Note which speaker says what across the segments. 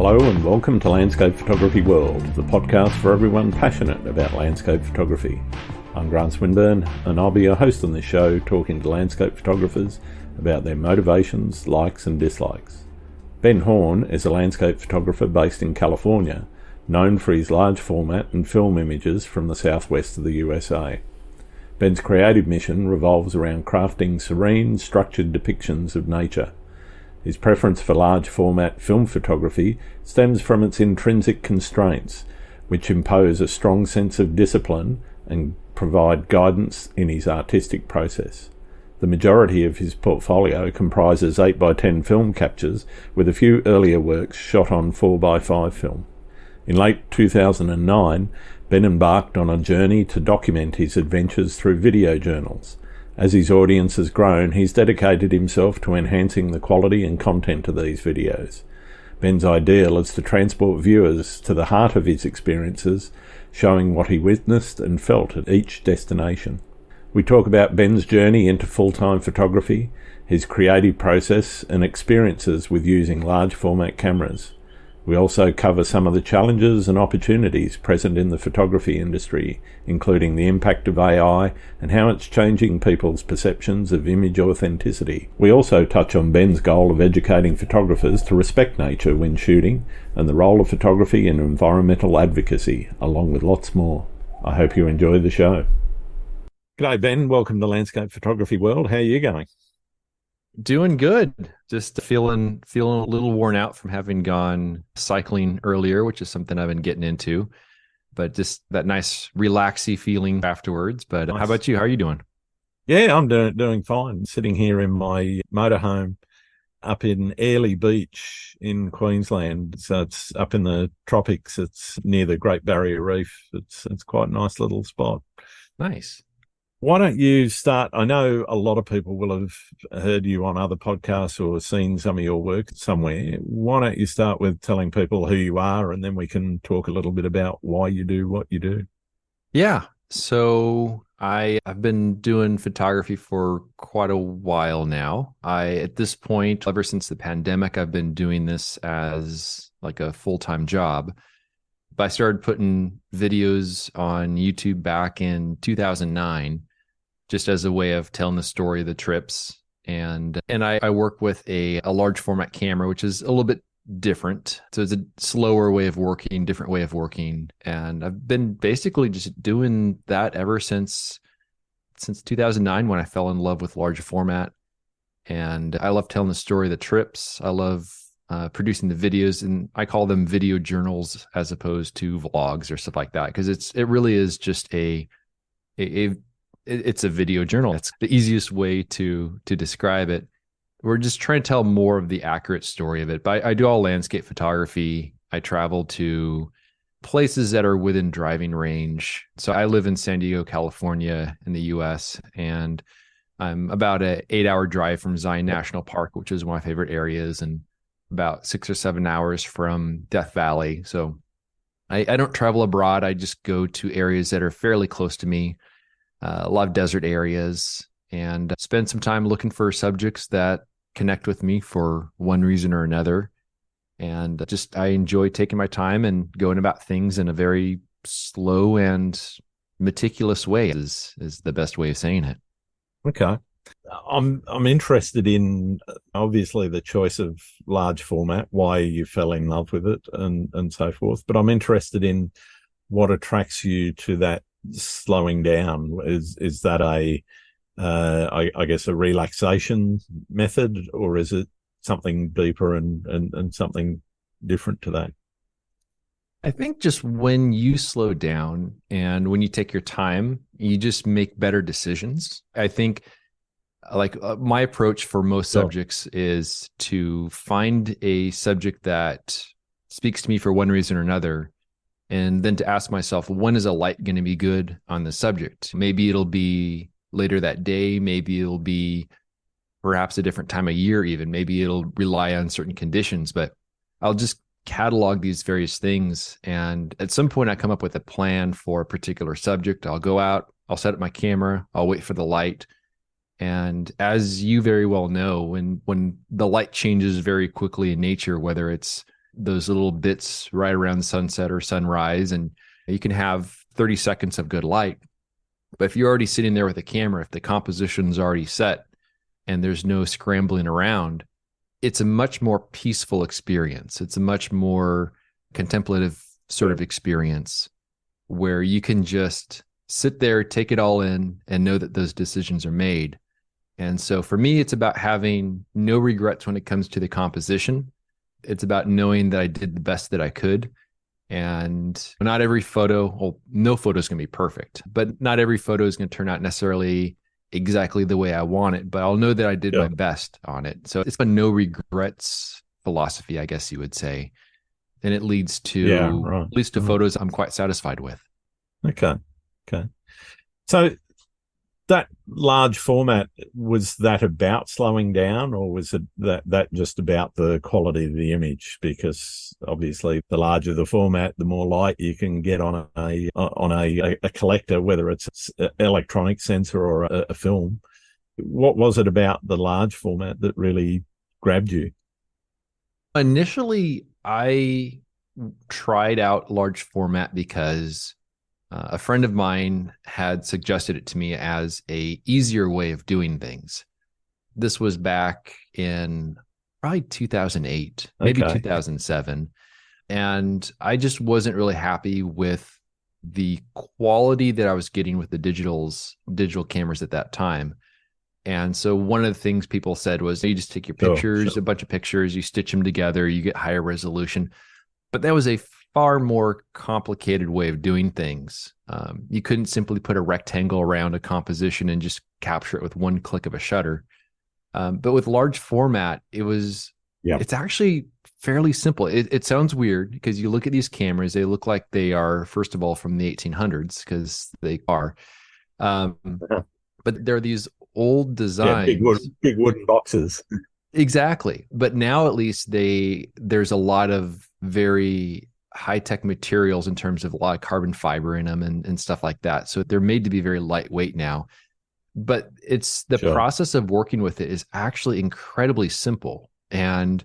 Speaker 1: Hello and welcome to Landscape Photography World, the podcast for everyone passionate about landscape photography. I'm Grant Swinburne and I'll be your host on this show, talking to landscape photographers about their motivations, likes and dislikes. Ben Horne is a landscape photographer based in California, known for his large format and film images from the southwest of the USA. Ben's creative mission revolves around crafting serene, structured depictions of nature. His preference for large format film photography stems from its intrinsic constraints, which impose a strong sense of discipline and provide guidance in his artistic process. The majority of his portfolio comprises 8x10 film captures, with a few earlier works shot on 4x5 film. In late 2009, Ben embarked on a journey to document his adventures through video journals. As his audience has grown, he's dedicated himself to enhancing the quality and content of these videos. Ben's ideal is to transport viewers to the heart of his experiences, showing what he witnessed and felt at each destination. We talk about Ben's journey into full-time photography, his creative process and experiences with using large format cameras. We also cover some of the challenges and opportunities present in the photography industry, including the impact of AI and how it's changing people's perceptions of image authenticity. We also touch on Ben's goal of educating photographers to respect nature when shooting and the role of photography in environmental advocacy, along with lots more. I hope you enjoy the show. G'day Ben, welcome to Landscape Photography World. How are you going?
Speaker 2: Doing good. Just feeling a little worn out from having gone cycling earlier, which is something I've been getting into, but just that nice relaxy feeling afterwards. But nice. How about you? How are you doing?
Speaker 1: Yeah, I'm doing fine. Sitting here in my motorhome up in Airlie Beach in Queensland. So it's up in the tropics. It's near the Great Barrier Reef. It's quite a nice little spot.
Speaker 2: Nice.
Speaker 1: Why don't you start? I know a lot of people will have heard you on other podcasts or seen some of your work somewhere. Why don't you start with telling people who you are, and then we can talk a little bit about why you do what you do.
Speaker 2: Yeah. So I've been doing photography for quite a while now. At this point, ever since the pandemic, I've been doing this as like a full-time job. But I started putting videos on YouTube back in 2009. Just as a way of telling the story of the trips. And I work with a large format camera, which is a little bit different. So it's a slower way of working, different way of working. And I've been basically just doing that ever since 2009, when I fell in love with large format. And I love telling the story of the trips. I love producing the videos, and I call them video journals as opposed to vlogs or stuff like that, because it really is just it's a video journal. It's the easiest way to describe it. We're just trying to tell more of the accurate story of it. But I do all landscape photography. I travel to places that are within driving range. So I live in San Diego, California in the US, and I'm about an 8-hour drive from Zion National Park, which is one of my favorite areas, and about 6 or 7 hours from Death Valley. So I don't travel abroad. I just go to areas that are fairly close to me. A lot of desert areas, and spend some time looking for subjects that connect with me for one reason or another. And I enjoy taking my time and going about things in a very slow and meticulous way is the best way of saying it.
Speaker 1: Okay. I'm interested in, obviously, the choice of large format, why you fell in love with it and so forth. But I'm interested in what attracts you to that slowing down. Is that I guess a relaxation method, or is it something deeper and something different to that?
Speaker 2: I think just when you slow down and when you take your time, you just make better decisions. I think my approach for most subjects is to find a subject that speaks to me for one reason or another, and then to ask myself, when is a light going to be good on the subject? Maybe it'll be later that day. Maybe it'll be perhaps a different time of year even. Maybe it'll rely on certain conditions, but I'll just catalog these various things. And at some point I come up with a plan for a particular subject. I'll go out, I'll set up my camera, I'll wait for the light. And as you very well know, when the light changes very quickly in nature, whether it's those little bits right around sunset or sunrise, and you can have 30 seconds of good light. But if you're already sitting there with a camera, if the composition's already set and there's no scrambling around, it's a much more peaceful experience. It's a much more contemplative sort of experience where you can just sit there, take it all in, and know that those decisions are made. And so for me, it's about having no regrets when it comes to the composition. It's about knowing that I did the best that I could. And not every photo, well, no photo is going to be perfect, but not every photo is going to turn out necessarily exactly the way I want it, but I'll know that I did my best on it. So it's a no regrets philosophy, I guess you would say. And it leads to photos I'm quite satisfied with.
Speaker 1: Okay. So that large format, was that about slowing down, or was it that just about the quality of the image? Because obviously the larger the format, the more light you can get on a collector, whether it's an electronic sensor or a film. What was it about the large format that really grabbed you?
Speaker 2: Initially, I tried out large format because a friend of mine had suggested it to me as a easier way of doing things. This was back in probably 2008, maybe 2007. And I just wasn't really happy with the quality that I was getting with the digital cameras at that time. And so one of the things people said was, you just take your pictures, a bunch of pictures, you stitch them together, you get higher resolution. But that was a far more complicated way of doing things. You couldn't simply put a rectangle around a composition and just capture it with one click of a shutter. But with large format, it's actually fairly simple. It sounds weird because you look at these cameras, they look like they are, first of all, from the 1800s, because they are. But they're these old designs.
Speaker 1: Big wooden boxes.
Speaker 2: Exactly. But now at least there's a lot of very high-tech materials in terms of a lot of carbon fiber in them and stuff like that. So they're made to be very lightweight now. But it's the process of working with it is actually incredibly simple. And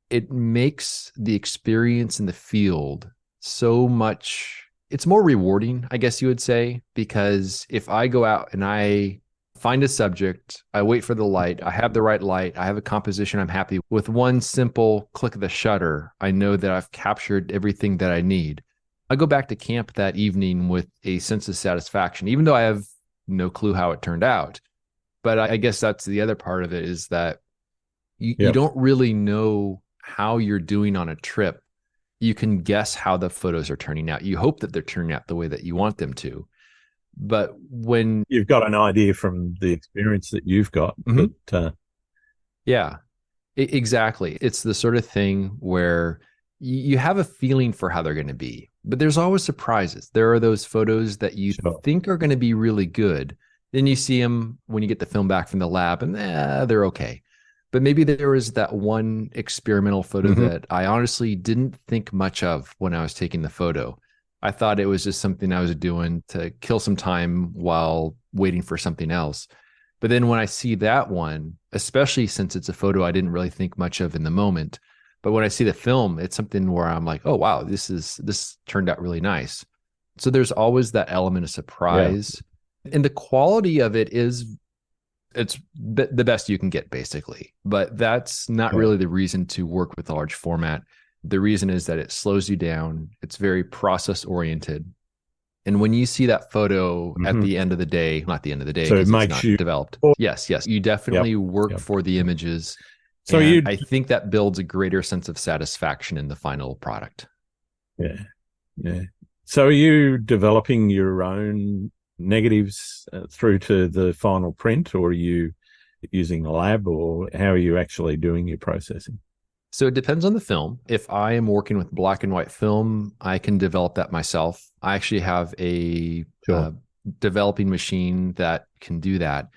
Speaker 2: it makes the experience in the field so much, it's more rewarding, I guess you would say, because if I go out and I find a subject, I wait for the light, I have the right light, I have a composition I'm happy with, one simple click of the shutter, I know that I've captured everything that I need. I go back to camp that evening with a sense of satisfaction, even though I have no clue how it turned out. But I guess that's the other part of it, is that you don't really know how you're doing on a trip. You can guess how the photos are turning out. You hope that they're turning out the way that you want them to. But when
Speaker 1: you've got an idea from the experience that you've got,
Speaker 2: exactly. It's the sort of thing where you have a feeling for how they're going to be, but there's always surprises. There are those photos that you think are going to be really good. Then you see them when you get the film back from the lab and they're okay. But maybe there was that one experimental photo that I honestly didn't think much of when I was taking the photo. I thought it was just something I was doing to kill some time while waiting for something else. But then when I see that one, especially since it's a photo I didn't really think much of in the moment, but when I see the film, it's something where I'm like, oh, wow, this turned out really nice. So there's always that element of surprise. Yeah. And the quality of it it's the best you can get, basically. But that's not really the reason to work with a large format. The reason is that it slows you down. It's very process oriented. And when you see that photo at the end of the day, not the end of the day,
Speaker 1: so it
Speaker 2: it's
Speaker 1: makes
Speaker 2: not
Speaker 1: you
Speaker 2: developed. Yes. You definitely work for the images.
Speaker 1: So
Speaker 2: I think that builds a greater sense of satisfaction in the final product.
Speaker 1: Yeah. So are you developing your own negatives through to the final print, or are you using a lab, or how are you actually doing your processing?
Speaker 2: So it depends on the film. If I am working with black and white film, I can develop that myself. I actually have a developing machine that can do that.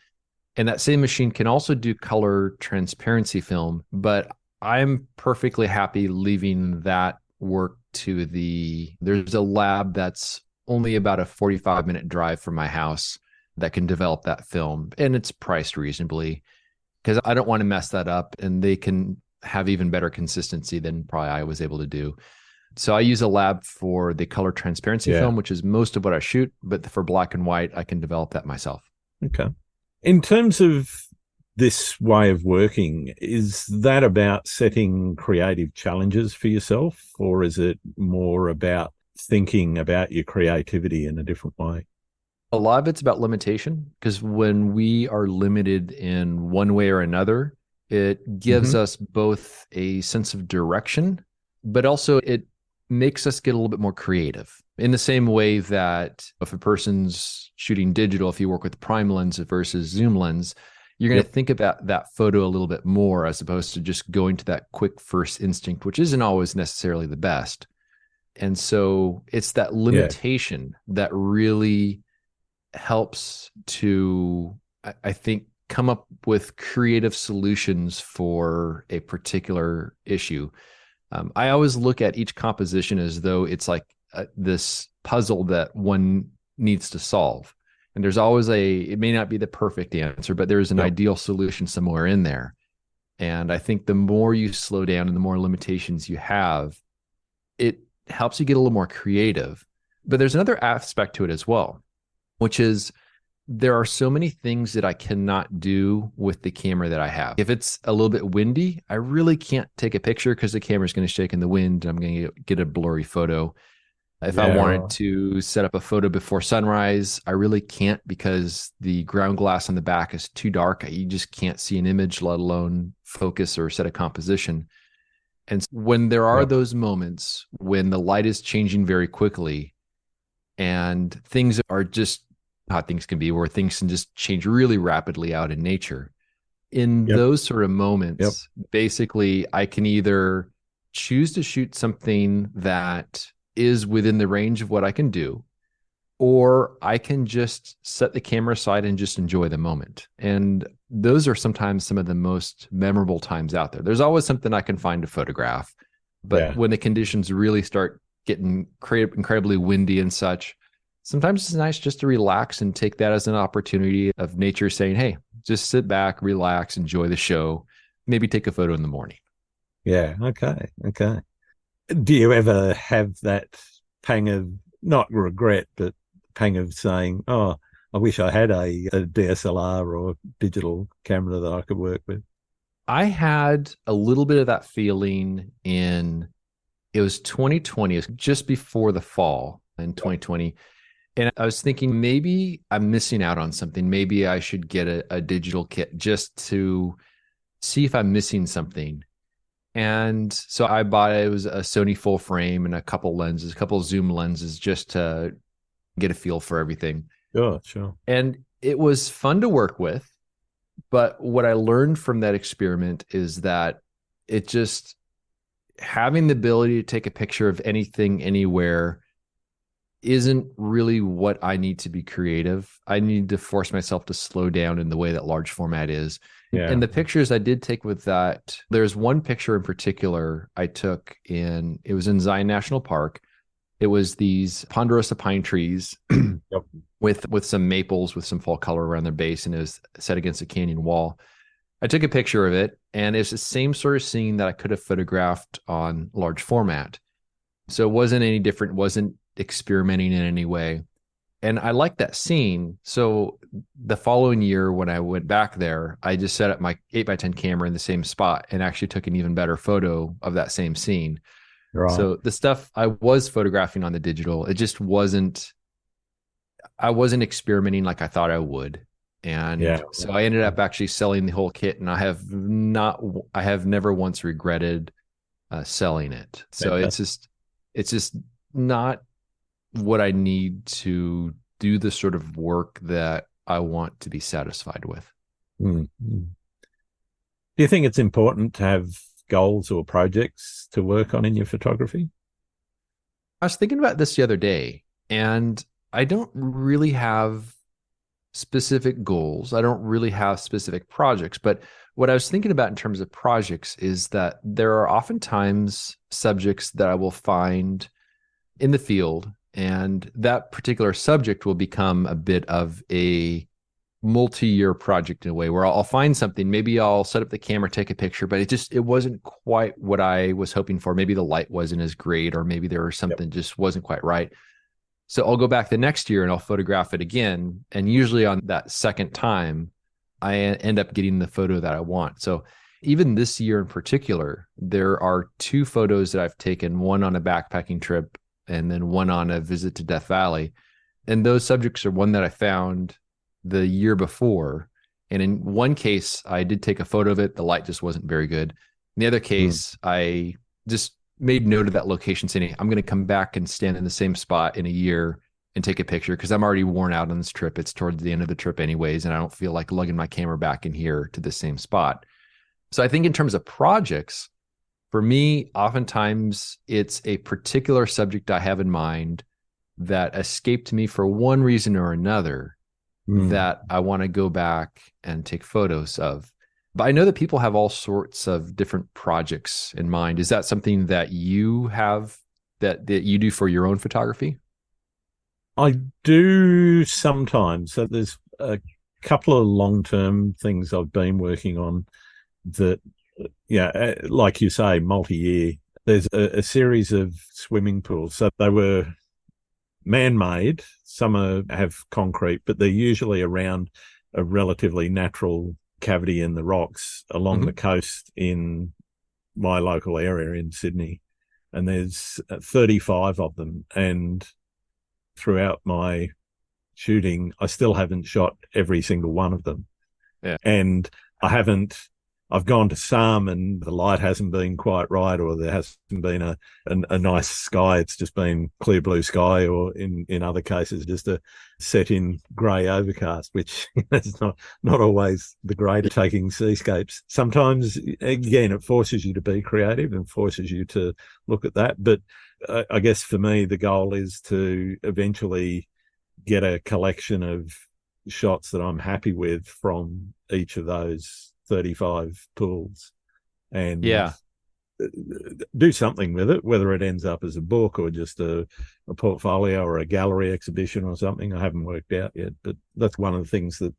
Speaker 2: And that same machine can also do color transparency film, but I'm perfectly happy leaving that work to there's a lab that's only about a 45-minute drive from my house that can develop that film. And it's priced reasonably because I don't want to mess that up. And they can have even better consistency than probably I was able to do. So I use a lab for the color transparency film, which is most of what I shoot, but for black and white, I can develop that myself.
Speaker 1: Okay. In terms of this way of working, is that about setting creative challenges for yourself, or is it more about thinking about your creativity in a different way?
Speaker 2: A lot of it's about limitation, because when we are limited in one way or another, it gives us both a sense of direction, but also it makes us get a little bit more creative. In the same way that if a person's shooting digital, if you work with prime lens versus zoom lens, you're going to think about that photo a little bit more as opposed to just going to that quick first instinct, which isn't always necessarily the best. And so it's that limitation that really helps to, I think, come up with creative solutions for a particular issue. I always look at each composition as though it's like this puzzle that one needs to solve. And there's always it may not be the perfect answer, but there's an ideal solution somewhere in there. And I think the more you slow down and the more limitations you have, it helps you get a little more creative. But there's another aspect to it as well, which is there are so many things that I cannot do with the camera that I have. If it's a little bit windy, I really can't take a picture because the camera's going to shake in the wind and I'm going to get a blurry photo. If I wanted to set up a photo before sunrise, I really can't because the ground glass on the back is too dark. You just can't see an image, let alone focus or set a composition. And when there are those moments when the light is changing very quickly and things are just how things can be, where things can just change really rapidly out in nature. In those sort of moments, basically, I can either choose to shoot something that is within the range of what I can do, or I can just set the camera aside and just enjoy the moment. And those are sometimes some of the most memorable times out there. There's always something I can find to photograph, but when the conditions really start getting incredibly windy and such, sometimes it's nice just to relax and take that as an opportunity of nature saying, hey, just sit back, relax, enjoy the show, maybe take a photo in the morning.
Speaker 1: Yeah. Okay. Do you ever have that pang of, not regret, but pang of saying, oh, I wish I had a DSLR or digital camera that I could work with?
Speaker 2: I had a little bit of that feeling it was 2020, it was just before the fall in 2020. And I was thinking maybe I'm missing out on something. Maybe I should get a digital kit just to see if I'm missing something. And so I bought it. It was a Sony full frame and a couple lenses, a couple zoom lenses, just to get a feel for everything.
Speaker 1: Sure.
Speaker 2: And it was fun to work with. But what I learned from that experiment is that it just having the ability to take a picture of anything, anywhere, isn't really what I need to be creative. I need to force myself to slow down in the way that large format is. And the pictures I did take with that, there's one picture in particular I took it was in Zion National Park. It was these ponderosa pine trees with some maples with some fall color around their base, and it was set against a canyon wall. I took a picture of it, and it's the same sort of scene that I could have photographed on large format. So it wasn't any different, wasn't experimenting in any way. And I liked that scene. So the following year, when I went back there, I just set up my 8x10 camera in the same spot and actually took an even better photo of that same scene. Right. So the stuff I was photographing on the digital, I wasn't experimenting like I thought I would. And so I ended up actually selling the whole kit, and I have never once regretted selling it. So it's just not what I need to do the sort of work that I want to be satisfied with.
Speaker 1: Mm-hmm. Do you think it's important to have goals or projects to work on in your photography?
Speaker 2: I was thinking about this the other day, and I don't really have specific goals. I don't really have specific projects, but what I was thinking about in terms of projects is that there are oftentimes subjects that I will find in the field, and that particular subject will become a bit of a multi-year project in a way where I'll find something, maybe I'll set up the camera, take a picture, but it wasn't quite what I was hoping for. Maybe the light wasn't as great, or maybe there was something just wasn't quite right. So I'll go back the next year and I'll photograph it again. And usually on that second time, I end up getting the photo that I want. So even this year in particular, there are two photos that I've taken, one on a backpacking trip and then one on a visit to Death Valley. And those subjects are one that I found the year before. And in one case, I did take a photo of it. The light just wasn't very good. In the other case, I just made note of that location saying, hey, I'm going to come back and stand in the same spot in a year and take a picture because I'm already worn out on this trip. It's towards the end of the trip anyways, and I don't feel like lugging my camera back in here to the same spot. So I think in terms of projects, for me, oftentimes it's a particular subject I have in mind that escaped me for one reason or another that I want to go back and take photos of. But I know that people have all sorts of different projects in mind. Is that something that you have that you do for your own photography?
Speaker 1: I do sometimes. So there's a couple of long-term things I've been working on that, like you say, multi-year. There's a series of swimming pools. So they were man-made. Some have concrete, but they're usually around a relatively natural cavity in the rocks along the coast in my local area in Sydney. And there's 35 of them. And throughout my shooting, I still haven't shot every single one of them.
Speaker 2: Yeah.
Speaker 1: And I've gone to some and the light hasn't been quite right, or there hasn't been a nice sky. It's just been clear blue sky, or in other cases, just a set in grey overcast, which is not always the great at taking seascapes. Sometimes, again, it forces you to be creative and forces you to look at that. But I guess for me, the goal is to eventually get a collection of shots that I'm happy with from each of those 35 pools and do something with it, whether it ends up as a book or just a portfolio or a gallery exhibition or something. I haven't worked out yet, but that's one of the things that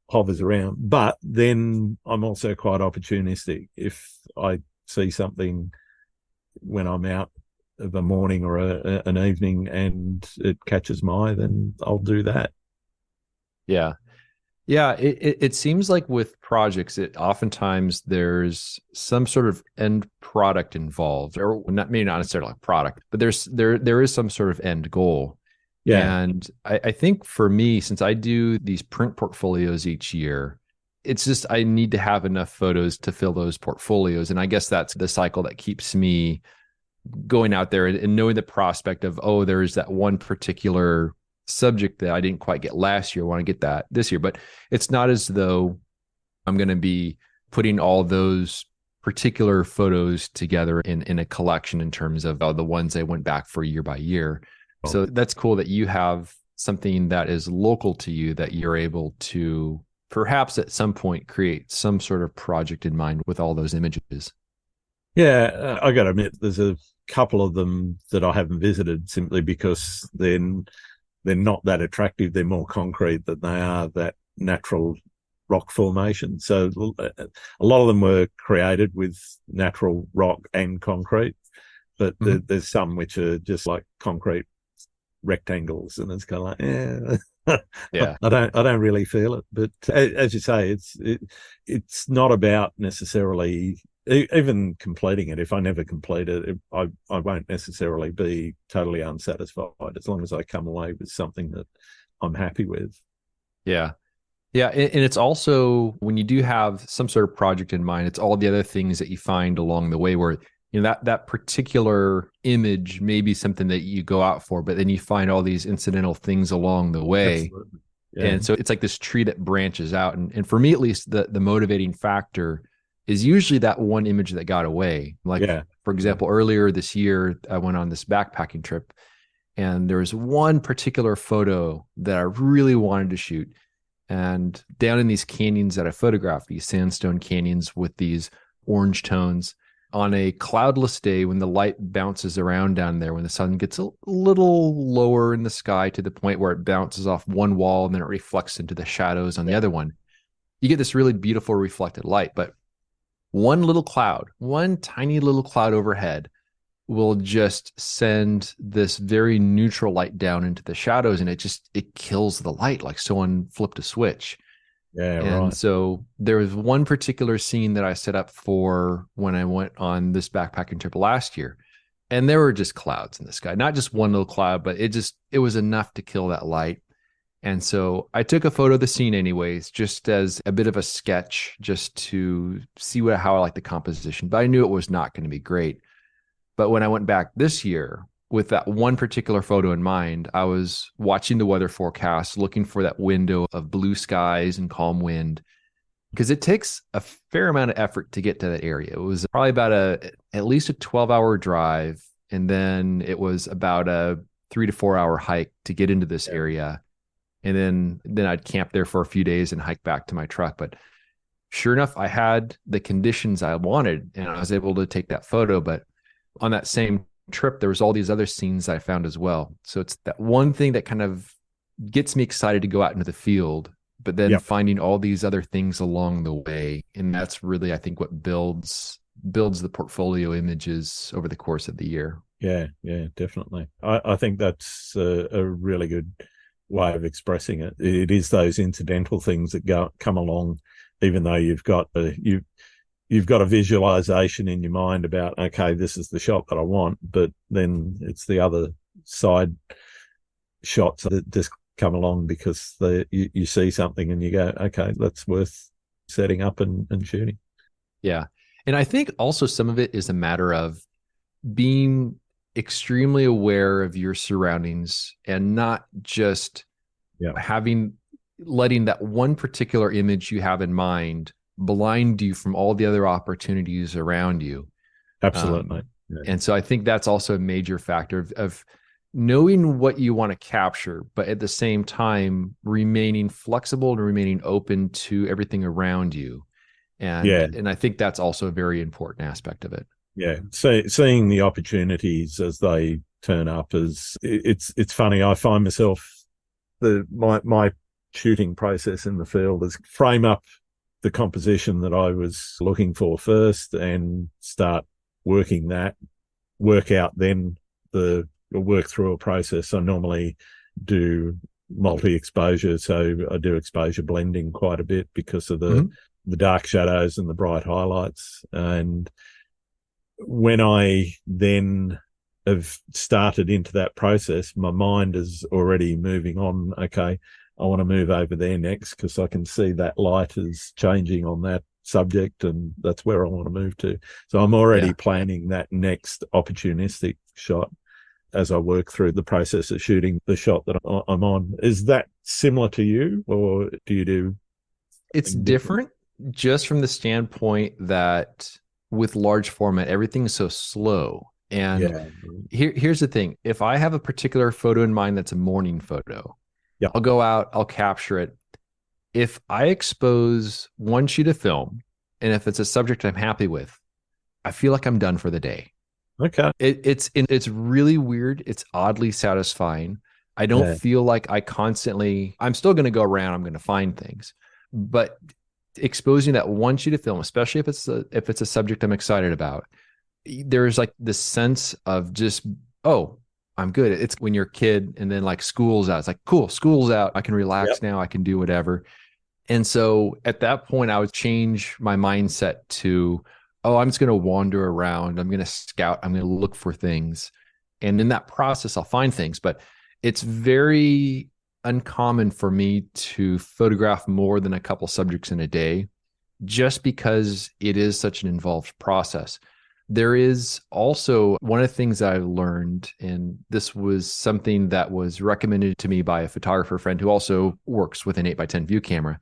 Speaker 1: hovers around. But then I'm also quite opportunistic. If I see something when I'm out of a morning or an evening and it catches my eye, then I'll do that.
Speaker 2: Yeah. Yeah, it seems like with projects, it oftentimes there's some sort of end product involved, or maybe not necessarily a product, but there is some sort of end goal.
Speaker 1: Yeah.
Speaker 2: And I think for me, since I do these print portfolios each year, it's just I need to have enough photos to fill those portfolios. And I guess that's the cycle that keeps me going out there and knowing the prospect of, oh, there's that one particular subject that I didn't quite get last year. I want to get that this year. But it's not as though I'm going to be putting all those particular photos together in a collection in terms of the ones I went back for year by year. Oh. So that's cool that you have something that is local to you that you're able to perhaps at some point create some sort of project in mind with all those images.
Speaker 1: Yeah, I got to admit, there's a couple of them that I haven't visited simply because they're not that attractive. They're more concrete than they are that natural rock formation. So a lot of them were created with natural rock and concrete, but there's some which are just like concrete rectangles, and it's kind of like, yeah. I don't really feel it. But as you say, it's not about necessarily even completing it. If I never complete it, I won't necessarily be totally unsatisfied as long as I come away with something that I'm happy with.
Speaker 2: Yeah. Yeah. And it's also when you do have some sort of project in mind, it's all the other things that you find along the way where, you know, that particular image may be something that you go out for, but then you find all these incidental things along the way.
Speaker 1: Absolutely. Yeah.
Speaker 2: And so it's like this tree that branches out. And for me, at least, the motivating factor is usually that one image that got away. Like, for example, earlier this year, I went on this backpacking trip and there was one particular photo that I really wanted to shoot. And down in these canyons that I photographed, these sandstone canyons with these orange tones, on a cloudless day when the light bounces around down there, when the sun gets a little lower in the sky to the point where it bounces off one wall and then it reflects into the shadows on the other one, you get this really beautiful reflected light. But one little cloud, one tiny little cloud overhead will just send this very neutral light down into the shadows, and it kills the light like someone flipped a switch.
Speaker 1: Yeah,
Speaker 2: And
Speaker 1: right.
Speaker 2: so there was one particular scene that I set up for when I went on this backpacking trip last year. And there were just clouds in the sky, not just one little cloud, but it was enough to kill that light. And so I took a photo of the scene anyways, just as a bit of a sketch, just to see how I like the composition. But I knew it was not going to be great. But when I went back this year with that one particular photo in mind, I was watching the weather forecast, looking for that window of blue skies and calm wind, because it takes a fair amount of effort to get to that area. It was probably about at least a 12-hour drive. And then it was about a 3 to 4 hour hike to get into this area. And then I'd camp there for a few days and hike back to my truck. But sure enough, I had the conditions I wanted and I was able to take that photo. But on that same trip, there was all these other scenes I found as well. So it's that one thing that kind of gets me excited to go out into the field, but then finding all these other things along the way. And that's really, I think, what builds the portfolio images over the course of the year.
Speaker 1: Yeah, definitely. I think that's a really good way of expressing it. It is those incidental things that come along, even though you've got a visualization in your mind about, okay, this is the shot that I want, but then it's the other side shots that just come along because you see something and you go, okay, that's worth setting up and shooting.
Speaker 2: Yeah. And I think also some of it is a matter of being extremely aware of your surroundings and not just letting that one particular image you have in mind blind you from all the other opportunities around you.
Speaker 1: Absolutely.
Speaker 2: And so I think that's also a major factor of knowing what you want to capture, but at the same time remaining flexible and remaining open to everything around you. And I think that's also a very important aspect of it.
Speaker 1: Yeah. So seeing the opportunities as they turn up it's funny. I find myself my shooting process in the field is frame up the composition that I was looking for first and start working that, work out then work through a process. I normally do multi-exposure, so I do exposure blending quite a bit because of the dark shadows and the bright highlights. And when I then have started into that process, my mind is already moving on. Okay, I want to move over there next because I can see that light is changing on that subject and that's where I want to move to. So I'm already planning that next opportunistic shot as I work through the process of shooting the shot that I'm on. Is that similar to you, or do you do?
Speaker 2: It's different just from the standpoint that with large format, everything's so slow. And here's the thing. If I have a particular photo in mind that's a morning photo, I'll go out, I'll capture it. If I expose one sheet of film, and if it's a subject I'm happy with, I feel like I'm done for the day.
Speaker 1: Okay.
Speaker 2: It's really weird. It's oddly satisfying. I don't feel like I'm still going to go around, I'm going to find things, but exposing that one sheet of film, especially if it's a subject I'm excited about, there's like this sense of just, oh, I'm good. It's when you're a kid and then like school's out. It's like, cool, school's out. I can relax now. I can do whatever. And so at that point, I would change my mindset to, oh, I'm just going to wander around. I'm going to scout. I'm going to look for things. And in that process, I'll find things. But it's very uncommon for me to photograph more than a couple subjects in a day, just because it is such an involved process. There is also one of the things that I've learned, and this was something that was recommended to me by a photographer friend who also works with an 8x10 view camera.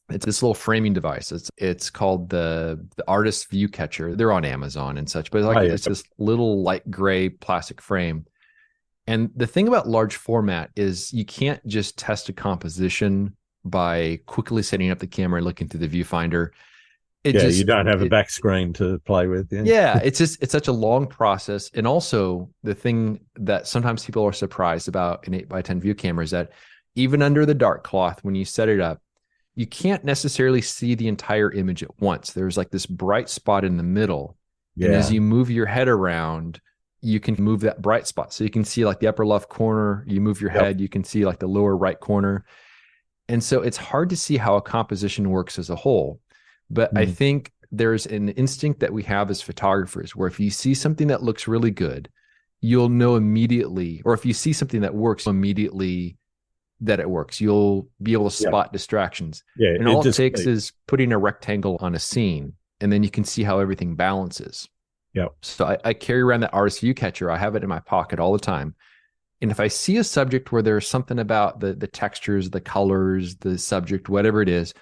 Speaker 2: It's this little framing device. It's called the Artist View Catcher. They're on Amazon and such, but it's this little light gray plastic frame. And the thing about large format is you can't just test a composition by quickly setting up the camera and looking through the viewfinder. it
Speaker 1: Yeah, you
Speaker 2: just,
Speaker 1: don't have a
Speaker 2: it,
Speaker 1: back screen to play with. Yeah.
Speaker 2: yeah, it's such a long process. And also the thing that sometimes people are surprised about an 8x10 view camera is that even under the dark cloth, when you set it up, you can't necessarily see the entire image at once. There's like this bright spot in the middle. And as
Speaker 1: Yeah.
Speaker 2: you move your head around, you can move that bright spot. So you can see like the upper left corner, you move your
Speaker 1: Yep.
Speaker 2: head, you can see like the lower right corner. And so it's hard to see how a composition works as a whole. But I
Speaker 1: Mm.
Speaker 2: think there's an instinct that we have as photographers where if you see something that looks really good, you'll know immediately, or if you see something that works immediately, that it works. You'll be able to
Speaker 1: Yeah.
Speaker 2: spot distractions.
Speaker 1: Yeah.
Speaker 2: And
Speaker 1: It
Speaker 2: all it
Speaker 1: just,
Speaker 2: takes is putting a rectangle on a scene, and then you can see how everything balances.
Speaker 1: yeah.
Speaker 2: So I carry around that artist view catcher. I have it in my pocket all the time. And if I see a subject where there's something about the textures, the colors, the subject, whatever it is,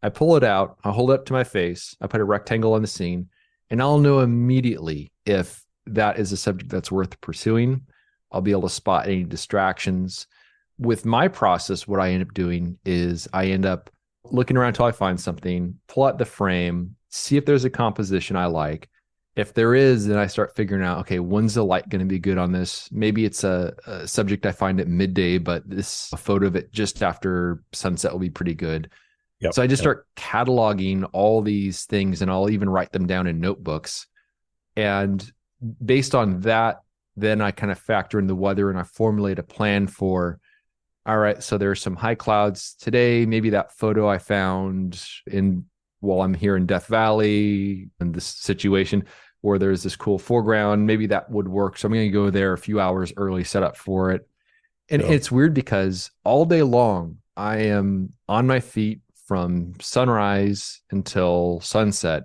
Speaker 2: I pull it out, I hold it up to my face, I put a rectangle on the scene, and I'll know immediately if that is a subject that's worth pursuing. I'll be able to spot any distractions. With my process, what I end up doing is I end up looking around until I find something, pull out the frame, see if there's a composition I like. If there is, then I start figuring out, okay, when's the light going to be good on this? Maybe it's a subject I find at midday, but this a photo of it just after sunset will be pretty good.
Speaker 1: Yep.
Speaker 2: So I just
Speaker 1: Yep.
Speaker 2: start cataloging all these things, and I'll even write them down in notebooks. And based on that, then I kind of factor in the weather and I formulate a plan for, all right, so there's some high clouds today. Maybe that photo I found in while I'm here in Death Valley in this situation where there's this cool foreground, maybe that would work. So I'm going to go there a few hours early, set up for it. And
Speaker 1: Sure.
Speaker 2: it's weird because all day long, I am on my feet from sunrise until sunset,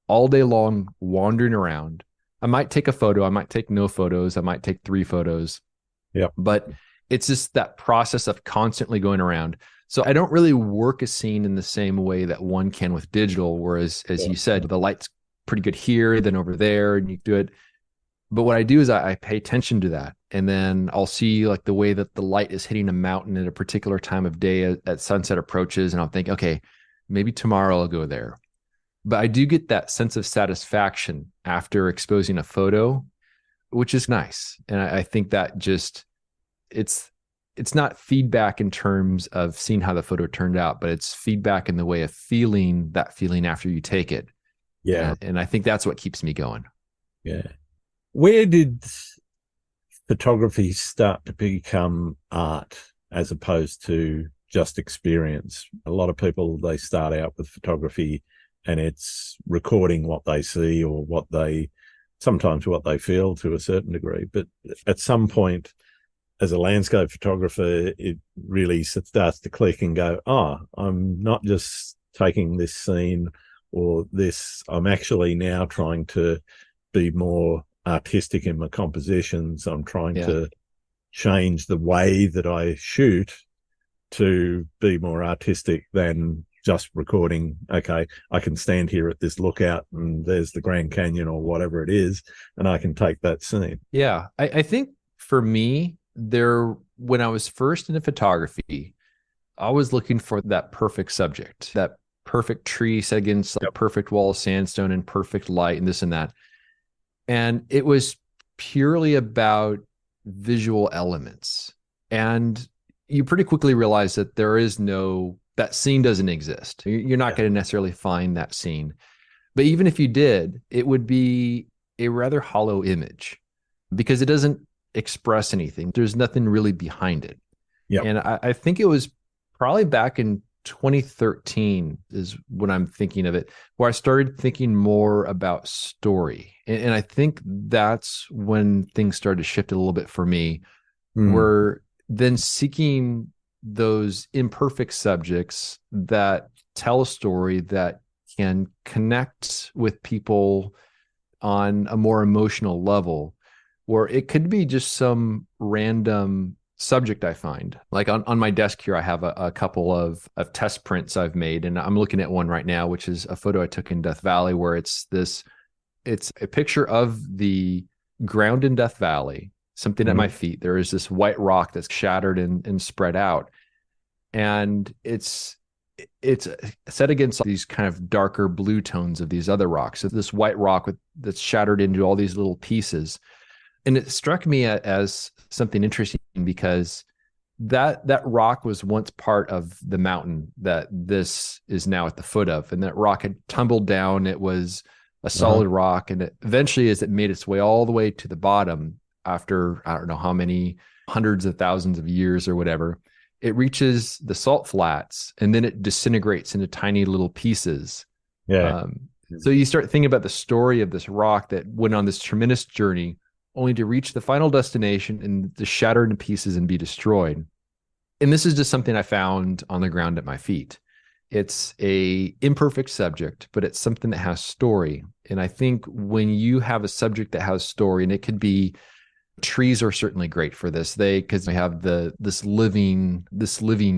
Speaker 2: all day long, wandering around. I might take a photo, I might take no photos, I might take 3 photos.
Speaker 1: Yeah.
Speaker 2: But it's just that process of constantly going around. So I don't really work a scene in the same way that one can with digital, whereas, as you said, the light's pretty good here, then over there, and you do it. But what I do is I pay attention to that. And then I'll see like the way that the light is hitting a mountain at a particular time of day at sunset approaches. And I'll think, okay, maybe tomorrow I'll go there. But I do get that sense of satisfaction after exposing a photo, which is nice. And I think that just, it's not feedback in terms of seeing how the photo turned out, but it's feedback in the way of feeling that feeling after you take it.
Speaker 1: Yeah.
Speaker 2: And I think that's what keeps me going.
Speaker 1: Yeah. Where did photography start to become art as opposed to just experience? A lot of people, they start out with photography and it's recording what they see or sometimes what they feel to a certain degree. But at some point, as a landscape photographer, it really starts to click and go, oh, I'm not just taking this scene or this, I'm actually now trying to be more artistic in my compositions. I'm trying to change the way that I shoot to be more artistic than just recording. Okay, I can stand here at this lookout and there's the Grand Canyon or whatever it is, and I can take that scene.
Speaker 2: Yeah. I think for me, when I was first into photography, I was looking for that perfect subject, that perfect tree set against like perfect wall of sandstone and perfect light and this and that. And it was purely about visual elements. And you pretty quickly realize that that scene doesn't exist. You're not going to necessarily find that scene. But even if you did, it would be a rather hollow image because it doesn't express anything. There's nothing really behind it.
Speaker 1: Yep.
Speaker 2: And I think it was probably back in 2013 is when I'm thinking of it, where I started thinking more about story. And I think that's when things started to shift a little bit for me, where then seeking those imperfect subjects that tell a story that can connect with people on a more emotional level, or it could be just some random subject I find. Like on my desk here, I have a couple of test prints I've made, and I'm looking at one right now, which is a photo I took in Death Valley, where it's a picture of the ground in Death Valley, something at my feet. There is this white rock that's shattered and spread out. And it's it's set against these kind of darker blue tones of these other rocks. So this white rock that's shattered into all these little pieces. And it struck me as something interesting because that rock was once part of the mountain that this is now at the foot of. And that rock had tumbled down. It was a solid rock. And eventually, as it made its way all the way to the bottom, after I don't know how many hundreds of thousands of years or whatever, it reaches the salt flats and then it disintegrates into tiny little pieces.
Speaker 1: Yeah.
Speaker 2: So you start thinking about the story of this rock that went on this tremendous journey only to reach the final destination and to shatter into pieces and be destroyed. And this is just something I found on the ground at my feet. It's a imperfect subject, but it's something that has story. And I think when you have a subject that has story, and it could be trees are certainly great for this. Because they have this living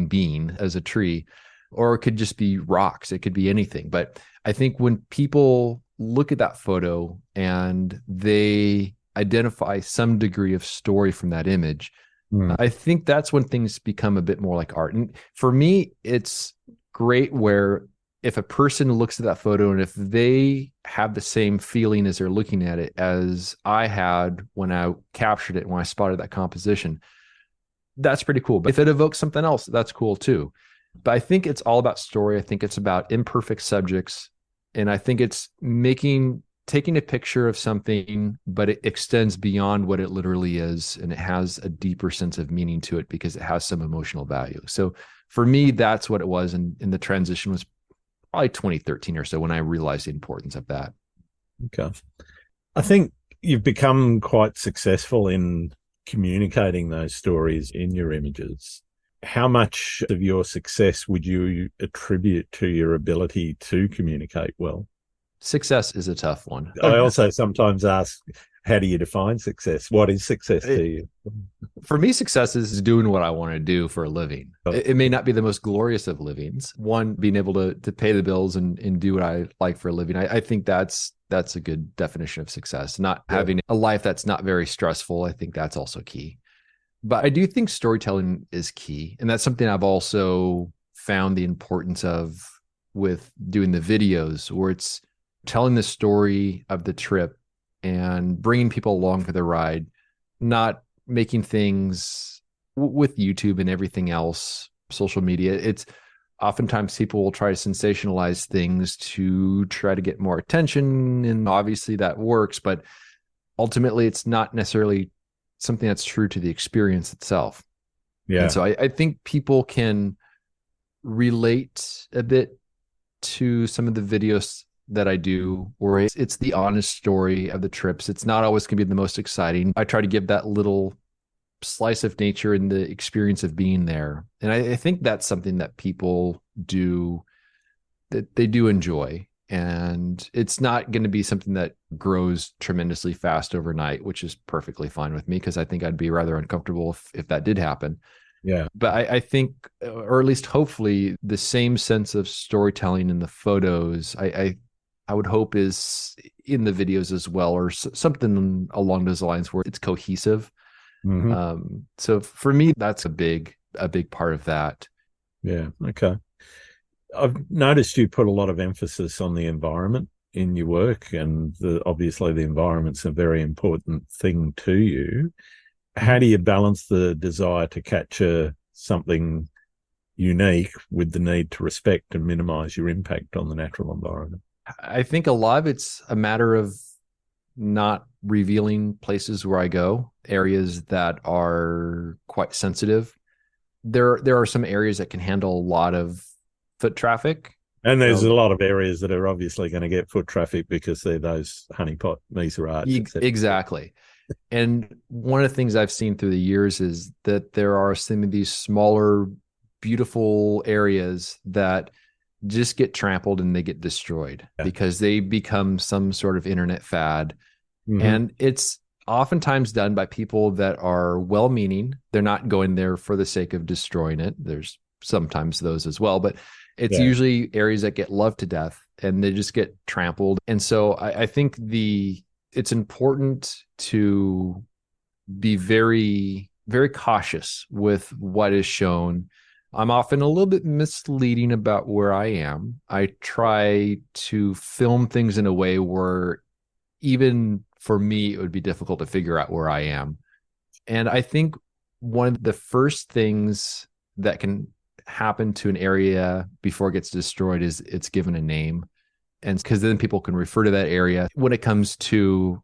Speaker 2: being as a tree, or it could just be rocks. It could be anything. But I think when people look at that photo and they identify some degree of story from that image, I think that's when things become a bit more like art. And for me, it's great where if a person looks at that photo and if they have the same feeling as they're looking at it as I had when I captured it, when I spotted that composition, that's pretty cool. But if it evokes something else, that's cool too. But I think it's all about story. I think it's about imperfect subjects. And I think it's taking a picture of something, but it extends beyond what it literally is. And it has a deeper sense of meaning to it because it has some emotional value. So for me, that's what it was. And the transition was probably 2013 or so when I realized the importance of that.
Speaker 1: Okay. I think you've become quite successful in communicating those stories in your images. How much of your success would you attribute to your ability to communicate well?
Speaker 2: Success is a tough one.
Speaker 1: I also sometimes ask, how do you define success? What is success to you?
Speaker 2: For me, success is doing what I want to do for a living. It may not be the most glorious of livings. One, being able to pay the bills and do what I like for a living. I think that's a good definition of success. Not having a life that's not very stressful. I think that's also key. But I do think storytelling is key. And that's something I've also found the importance of with doing the videos, where it's telling the story of the trip and bringing people along for the ride, not making things with YouTube and everything else, social media. It's oftentimes people will try to sensationalize things to try to get more attention. And obviously that works, but ultimately it's not necessarily something that's true to the experience itself. Yeah. And so I think people can relate a bit to some of the videos that I do, where it's the honest story of the trips. It's not always going to be the most exciting. I try to give that little slice of nature and the experience of being there. And I think that's something that people do, that they do enjoy. And it's not going to be something that grows tremendously fast overnight, which is perfectly fine with me, because I think I'd be rather uncomfortable if that did happen. Yeah. But I think, or at least hopefully, the same sense of storytelling in the photos, I would hope is in the videos as well, or something along those lines where it's cohesive. Mm-hmm. So for me, that's a big part of that. Yeah. Okay. I've noticed you put a lot of emphasis on the environment in your work, and obviously the environment's a very important thing to you. How do you balance the desire to capture something unique with the need to respect and minimize your impact on the natural environment? I think a lot of it's a matter of not revealing places where I go, areas that are quite sensitive. There are some areas that can handle a lot of foot traffic. And there's a lot of areas that are obviously going to get foot traffic because they're those honeypot meteorites. Exactly. And one of the things I've seen through the years is that there are some of these smaller, beautiful areas that just get trampled and they get destroyed because they become some sort of internet fad. Mm-hmm. And it's oftentimes done by people that are well-meaning. They're not going there for the sake of destroying it. There's sometimes those as well, but it's usually areas that get loved to death and they just get trampled. And so I think it's important to be very, very cautious with what is shown. I'm often a little bit misleading about where I am. I try to film things in a way where even for me, it would be difficult to figure out where I am. And I think one of the first things that can happen to an area before it gets destroyed is it's given a name. And because then people can refer to that area. When it comes to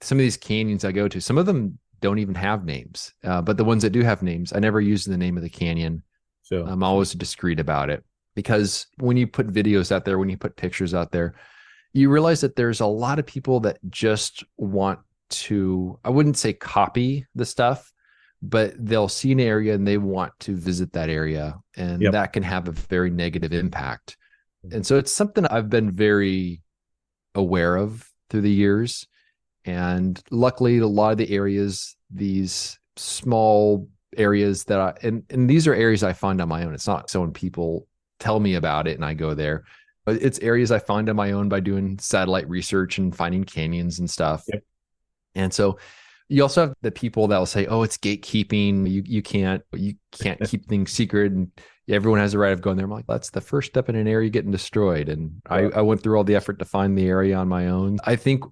Speaker 2: some of these canyons I go to, some of them don't even have names. But the ones that do have names, I never use the name of the canyon.
Speaker 1: Sure.
Speaker 2: I'm always discreet about it, because when you put videos out there, when you put pictures out there, you realize that there's a lot of people that just want to, I wouldn't say copy the stuff, but they'll see an area and they want to visit that area. And
Speaker 1: Yep.
Speaker 2: that can have a very negative impact. And so it's something I've been very aware of through the years. And luckily, a lot of the areas, these small areas that and these are areas I find on my own. It's not so when people tell me about it and I go there, but it's areas I find on my own by doing satellite research and finding canyons and stuff.
Speaker 1: Yep.
Speaker 2: And so you also have the people that will say, "Oh, it's gatekeeping. You can't keep things secret, and everyone has the right of going there." I'm like, that's the first step in an area getting destroyed. And I went through all the effort to find the area on my own. I think,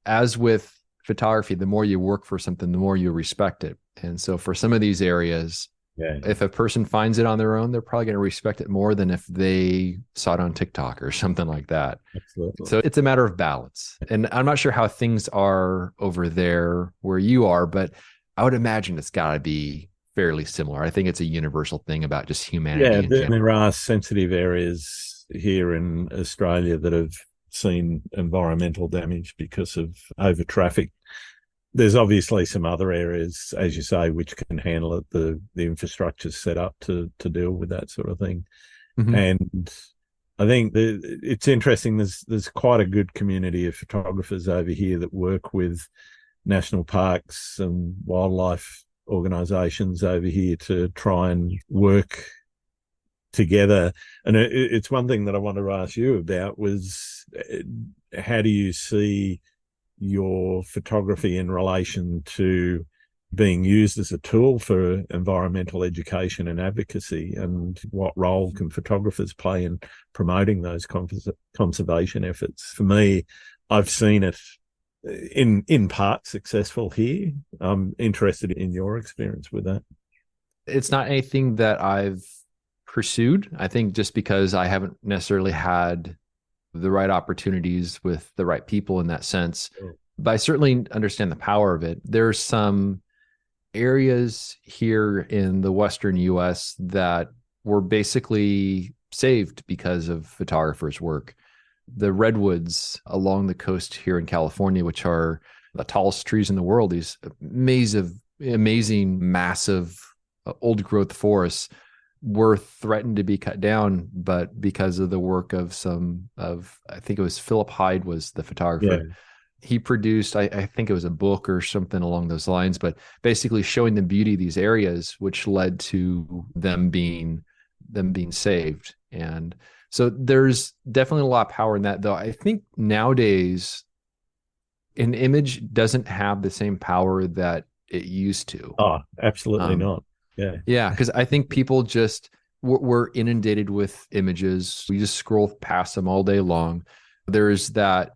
Speaker 2: as with photography, the more you work for something, the more you respect it. And so for some of these areas, if a person finds it on their own, they're probably going to respect it more than if they saw it on TikTok or something like that.
Speaker 1: Absolutely.
Speaker 2: So it's a matter of balance. And I'm not sure how things are over there where you are, but I would imagine it's got to be fairly similar. I think it's a universal thing about just humanity.
Speaker 1: Yeah, there are sensitive areas here in Australia that have seen environmental damage because of over traffic. There's obviously some other areas, as you say, which can handle it. The infrastructure's set up to deal with that sort of thing. Mm-hmm. And I think it's interesting. There's quite a good community of photographers over here that work with national parks and wildlife organisations over here to try and work together. And it's one thing that I wanted to ask you about was, how do you see your photography in relation to being used as a tool for environmental education and advocacy, and what role can photographers play in promoting those conservation efforts? For me, I've seen it in part successful here. I'm interested in your experience with that.
Speaker 2: It's not anything that I've pursued. I think just because I haven't necessarily had the right opportunities with the right people in that sense. But I certainly understand the power of it. There's some areas here in the Western US that were basically saved because of photographers' work. The redwoods along the coast here in California, which are the tallest trees in the world, these amazing, massive, old growth forests, were threatened to be cut down, but because of the work of I think it was Philip Hyde was the photographer. Yeah. He produced, I think it was a book or something along those lines, but basically showing the beauty of these areas, which led to them being saved. And so there's definitely a lot of power in that, though. I think nowadays an image doesn't have the same power that it used to.
Speaker 1: Oh, absolutely not.
Speaker 2: Yeah, because I think people just we're inundated with images. We just scroll past them all day long. There's that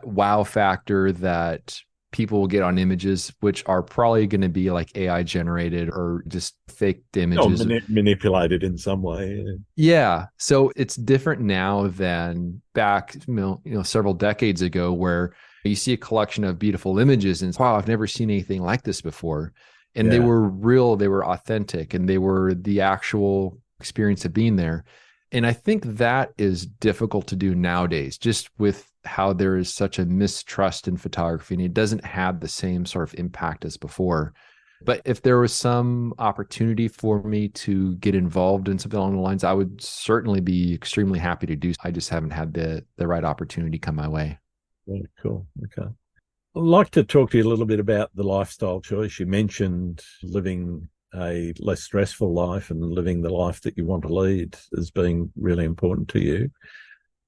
Speaker 2: wow factor that people will get on images, which are probably going to be like AI generated or just faked images.
Speaker 1: Manipulated in some way.
Speaker 2: Yeah. So it's different now than back, several decades ago, where you see a collection of beautiful images and wow, I've never seen anything like this before. And they were real, they were authentic, and they were the actual experience of being there. And I think that is difficult to do nowadays, just with how there is such a mistrust in photography, and it doesn't have the same sort of impact as before. But if there was some opportunity for me to get involved in something along the lines, I would certainly be extremely happy to do. I just haven't had the right opportunity come my way.
Speaker 1: Very cool. Okay. I'd like to talk to you a little bit about the lifestyle choice. You mentioned living a less stressful life and living the life that you want to lead as being really important to you.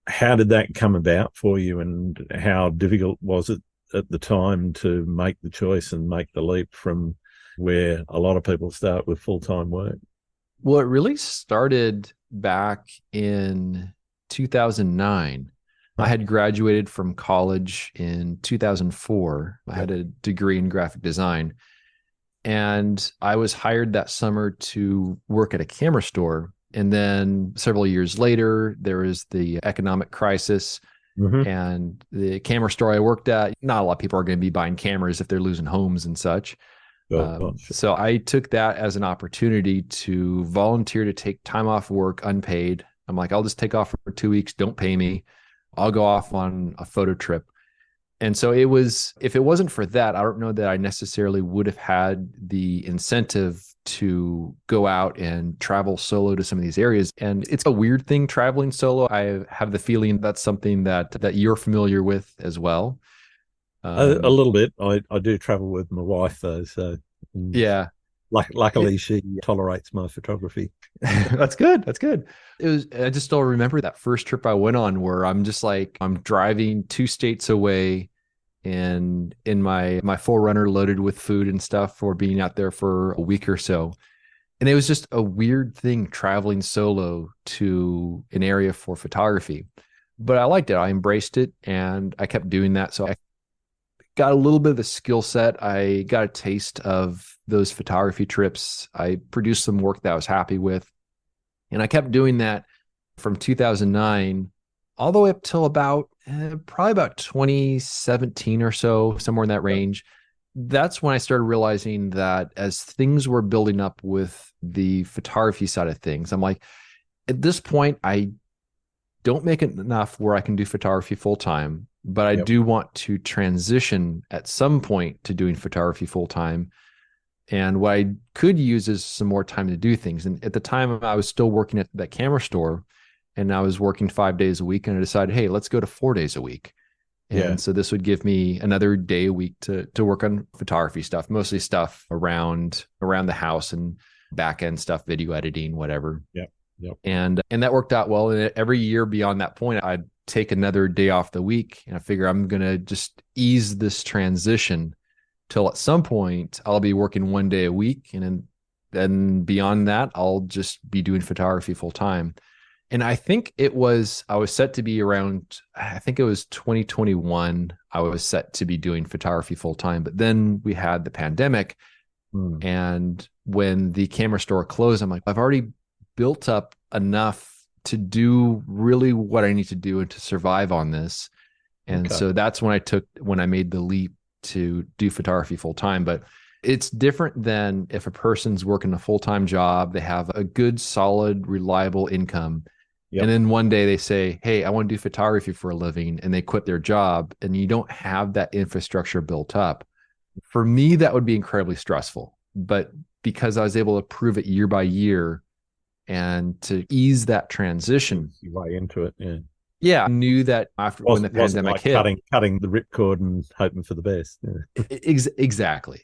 Speaker 1: How did that come about for you, and how difficult was it at the time to make the choice and make the leap from where a lot of people start with full-time work?
Speaker 2: Well, it really started back in 2009. I
Speaker 1: Huh.
Speaker 2: had graduated from college in 2004. I
Speaker 1: Yep.
Speaker 2: had a degree in graphic design, and I was hired that summer to work at a camera store. And then several years later, there was the economic crisis,
Speaker 1: Mm-hmm.
Speaker 2: and the camera store I worked at, not a lot of people are going to be buying cameras if they're losing homes and such.
Speaker 1: Sure, sure.
Speaker 2: So I took that as an opportunity to volunteer to take time off work unpaid. I'm like, I'll just take off for 2 weeks. Don't pay me. I'll go off on a photo trip. And so it was, if it wasn't for that, I don't know that I necessarily would have had the incentive to go out and travel solo to some of these areas. And it's a weird thing traveling solo. I have the feeling that's something that you're familiar with as well.
Speaker 1: A little bit. I do travel with my wife though, so
Speaker 2: Yeah.
Speaker 1: luckily she tolerates my photography.
Speaker 2: That's good. That's good. It was, I just still remember that first trip I went on where I'm just like, I'm driving 2 states away and in my Forerunner loaded with food and stuff for being out there for a week or so. And it was just a weird thing traveling solo to an area for photography. But I liked it. I embraced it and I kept doing that. So I got a little bit of the skill set. I got a taste of those photography trips. I produced some work that I was happy with. And I kept doing that from 2009 all the way up till about probably about 2017 or so, somewhere in that range. That's when I started realizing that as things were building up with the photography side of things, I'm like, at this point, I don't make it enough where I can do photography full time, but I
Speaker 1: Yep.
Speaker 2: do want to transition at some point to doing photography full time. And what I could use is some more time to do things. And at the time, I was still working at that camera store and I was working 5 days a week. And I decided, hey, let's go to 4 days a week.
Speaker 1: Yeah.
Speaker 2: And so this would give me another day a week to work on photography stuff, mostly stuff around the house and back end stuff, video editing, whatever.
Speaker 1: Yep. Yep.
Speaker 2: And that worked out well. And every year beyond that point, I'd take another day off the week. And I figure I'm gonna just ease this transition till at some point I'll be working 1 day a week. And then beyond that, I'll just be doing photography full time. And I think I was set to be around, I think it was 2021, I was set to be doing photography full time. But then we had the pandemic.
Speaker 1: Hmm.
Speaker 2: And when the camera store closed, I'm like, I've already built up enough to do really what I need to do and to survive on this. And
Speaker 1: Okay.
Speaker 2: so that's when I made the leap to do photography full time. But it's different than if a person's working a full time job, they have a good, solid, reliable income.
Speaker 1: Yep.
Speaker 2: And then one day they say, hey, I want to do photography for a living, and they quit their job and you don't have that infrastructure built up. For me, that would be incredibly stressful. But because I was able to prove it year by year and to ease that transition,
Speaker 1: Your way into it. Yeah.
Speaker 2: yeah, I knew that after when the
Speaker 1: Wasn't
Speaker 2: pandemic
Speaker 1: like
Speaker 2: hit,
Speaker 1: cutting the ripcord and hoping for the best. Yeah.
Speaker 2: exactly.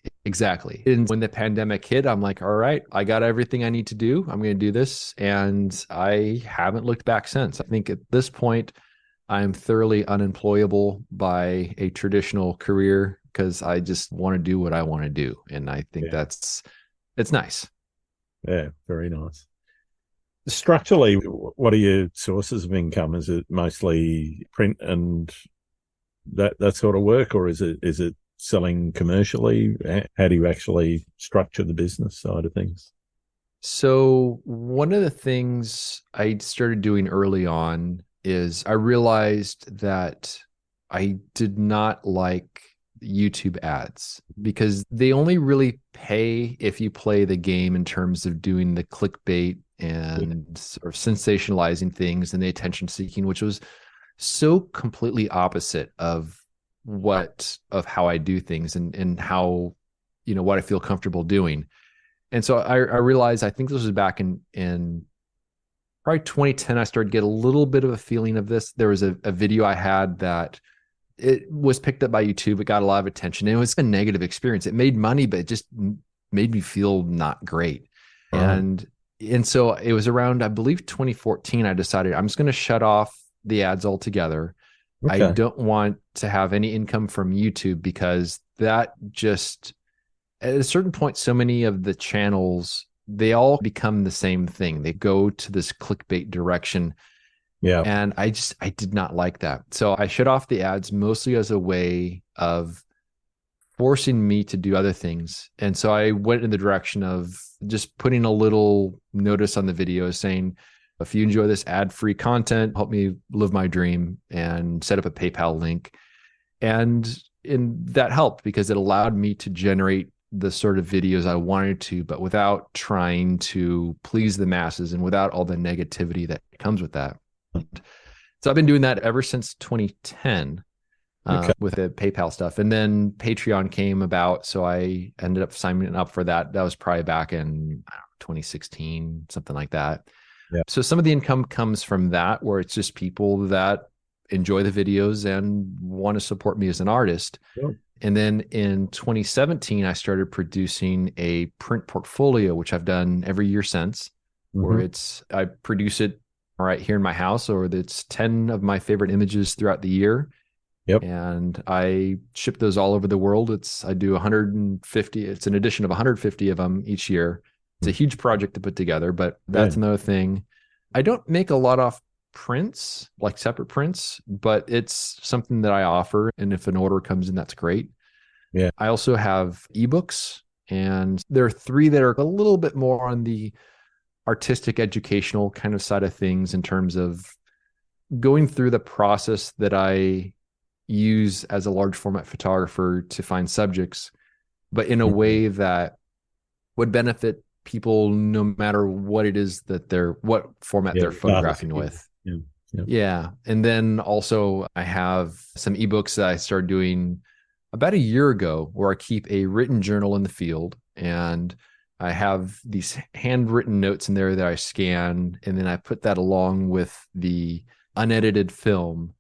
Speaker 2: And when the pandemic hit, I'm like, all right, I got everything I need to do. I'm going to do this. And I haven't looked back since. I think at this point, I'm thoroughly unemployable by a traditional career because I just want to do what I want to do. And I think
Speaker 1: Yeah.
Speaker 2: it's nice.
Speaker 1: Yeah. Very nice. Structurally, what are your sources of income? Is it mostly print and that sort of work, or is it selling commercially? How do you actually structure the business side of things?
Speaker 2: So one of the things I started doing early on is I realized that I did not like YouTube ads because they only really pay if you play the game in terms of doing the clickbait and sort of sensationalizing things and the attention seeking, which was so completely opposite of how I do things and how, what I feel comfortable doing. And so I realized, I think this was back in probably 2010, I started to get a little bit of a feeling of this. There was a video I had that it was picked up by YouTube. It got a lot of attention. And it was a negative experience. It made money, but it just made me feel not great.
Speaker 1: Right.
Speaker 2: And so it was around, I believe, 2014, I decided I'm just going to shut off the ads altogether. I
Speaker 1: Okay.
Speaker 2: don't want to have any income from YouTube because that just, at a certain point, so many of the channels they all become the same thing. They go to this clickbait direction.
Speaker 1: Yeah.
Speaker 2: And I did not like that. So I shut off the ads mostly as a way of forcing me to do other things. And so I went in the direction of just putting a little notice on the video saying, if you enjoy this ad-free content, help me live my dream, and set up a PayPal link. And that helped because it allowed me to generate the sort of videos I wanted to, but without trying to please the masses and without all the negativity that comes with that. So I've been doing that ever since 2010 with the PayPal stuff. And then Patreon came about. So I ended up signing up for that. That was probably back in 2016, something like that.
Speaker 1: Yeah.
Speaker 2: So some of the income comes from that, where it's just people that enjoy the videos and want to support me as an artist.
Speaker 1: Sure.
Speaker 2: And then in 2017, I started producing a print portfolio, which I've done every year since, where I produce it right here in my house, or it's 10 of my favorite images throughout the year.
Speaker 1: Yep.
Speaker 2: And I ship those all over the world. I do 150. It's an edition of 150 of them each year. It's a huge project to put together, but that's another thing. I don't make a lot of prints, like separate prints, but it's something that I offer. And if an order comes in, that's great.
Speaker 1: Yeah.
Speaker 2: I also have ebooks, and there are 3 that are a little bit more on the artistic, educational kind of side of things, in terms of going through the process that I use as a large format photographer to find subjects, but in a way that would benefit people no matter what it is that what format they're photographing with. Yeah. And then also I have some ebooks that I started doing about a year ago, where I keep a written journal in the field, and I have these handwritten notes in there that I scan, and then I put that along with the unedited film.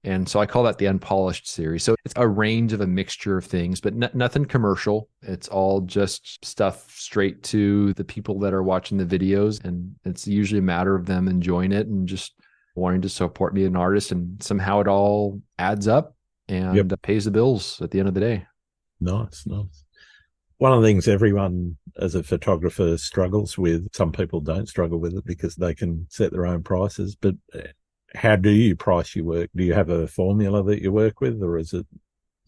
Speaker 2: And so I call that the Unpolished series. So it's a range of a mixture of things, but nothing commercial. It's all just stuff straight to the people that are watching the videos. And it's usually a matter of them enjoying it and just wanting to support me as an artist. And somehow it all adds up and pays the bills at the end of the day.
Speaker 1: Nice. One of the things everyone as a photographer struggles with, some people don't struggle with it because they can set their own prices, but how do you price your work? Do you have a formula that you work with, or is it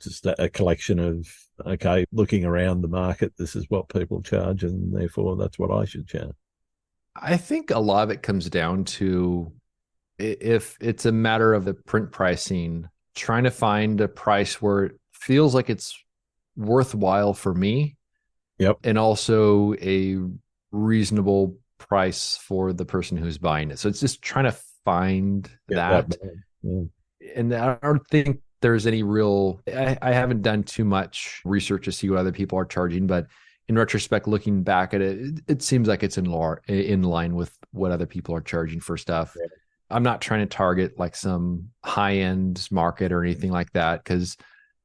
Speaker 1: just a collection of, okay, looking around the market, this is what people charge, and therefore that's what I should charge?
Speaker 2: I think a lot of it comes down to, if it's a matter of the print pricing, trying to find a price where it feels like it's worthwhile for me.
Speaker 1: Yep.
Speaker 2: And also a reasonable price for the person who's buying it. So it's just trying to find that. And I don't think there's any real, I haven't done too much research to see what other people are charging, but in retrospect, looking back at it, it seems like it's in line with what other people are charging for stuff. Yeah. I'm not trying to target like some high-end market or anything like that, because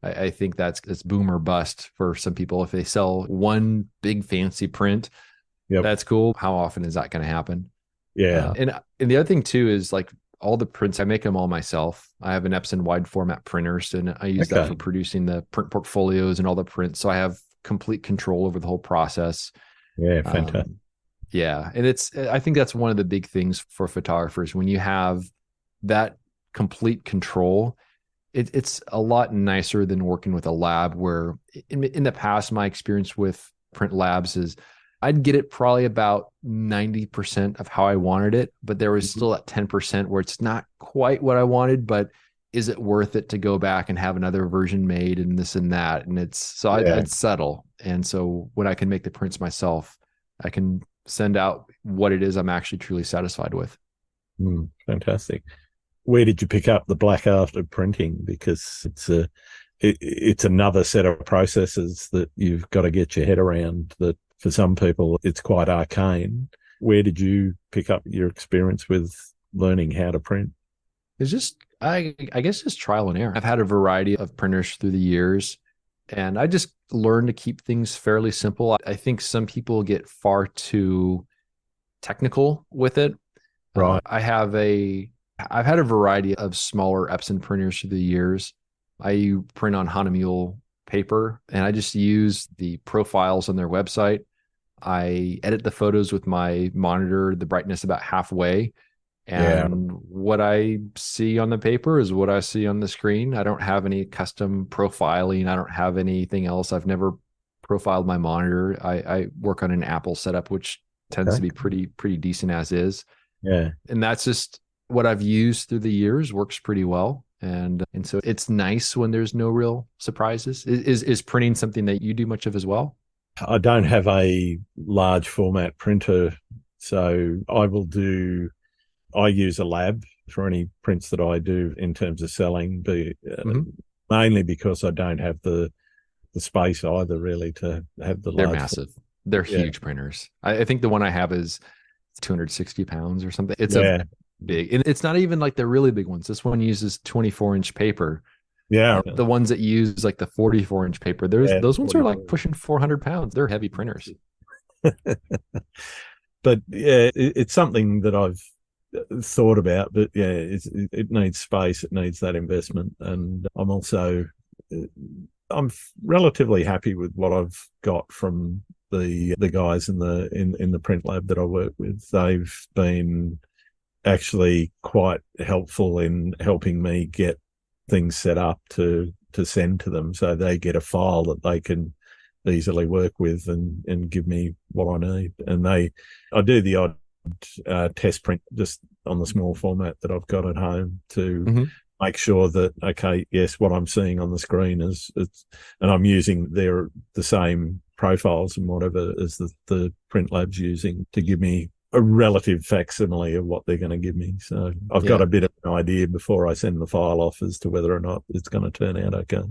Speaker 2: I think it's boom or bust for some people. If they sell one big fancy print, that's cool. How often is that going to happen?
Speaker 1: Yeah.
Speaker 2: And the other thing too is, like, all the prints, I make them all myself. I have an Epson wide format printers, and I use that for producing the print portfolios and all the prints. So I have complete control over the whole process.
Speaker 1: Yeah, fantastic.
Speaker 2: Yeah. And I think that's one of the big things for photographers. When you have that complete control, it's a lot nicer than working with a lab, where in the past, my experience with print labs is I'd get it probably about 90% of how I wanted it, but there was still that 10% where it's not quite what I wanted, but is it worth it to go back and have another version made and this and that? And I'd settle. And so when I can make the prints myself, I can send out what it is I'm actually truly satisfied with.
Speaker 1: Fantastic. Where did you pick up the black art of printing? Because it's another set of processes that you've got to get your head around, that for some people it's quite arcane. Where did you pick up your experience with learning how to print?
Speaker 2: It's just, I guess, just trial and error. I've had a variety of printers through the years, and I just learned to keep things fairly simple. I think some people get far too technical with it.
Speaker 1: Right.
Speaker 2: I've had a variety of smaller Epson printers through the years. I print on Hahnemühle paper, and I just use the profiles on their website. I edit the photos with my monitor, the brightness about halfway.
Speaker 1: Yeah.
Speaker 2: And what I see on the paper is what I see on the screen. I don't have any custom profiling. I don't have anything else. I've never profiled my monitor. I work on an Apple setup, which tends to
Speaker 1: Okay.
Speaker 2: be pretty decent as is.
Speaker 1: Yeah.
Speaker 2: And that's just what I've used through the years, works pretty well. And so it's nice when there's no real surprises. Is printing something that you do much of as well?
Speaker 1: I don't have a large format printer, so I use a lab for any prints that I do in terms of selling, mainly because I don't have the space either really to have the
Speaker 2: They're
Speaker 1: large.
Speaker 2: massive. They're
Speaker 1: Yeah.
Speaker 2: huge printers. I think the one I have is 260 pounds or something. It's a
Speaker 1: Yeah.
Speaker 2: big, and it's not even like the really big ones. This one uses 24-inch paper.
Speaker 1: Yeah.
Speaker 2: The ones that use like the 44-inch paper,
Speaker 1: Yeah.
Speaker 2: those ones are like
Speaker 1: 44.
Speaker 2: pushing 400 pounds. They're heavy printers.
Speaker 1: But yeah, it's something that I've thought about, but yeah, it needs space, it needs that investment, and I'm relatively happy with what I've got from the guys in the print lab that I work with. They've been actually quite helpful in helping me get things set up to send to them, so they get a file that they can easily work with and give me what I need. And I do the odd test print just on the small format that I've got at home to make sure that, okay, yes, what I'm seeing on the screen and I'm using the same profiles and whatever as the print lab's using to give me a relative facsimile of what they're going to give me. So I've got a bit of an idea before I send the file off as to whether or not it's going to turn out okay.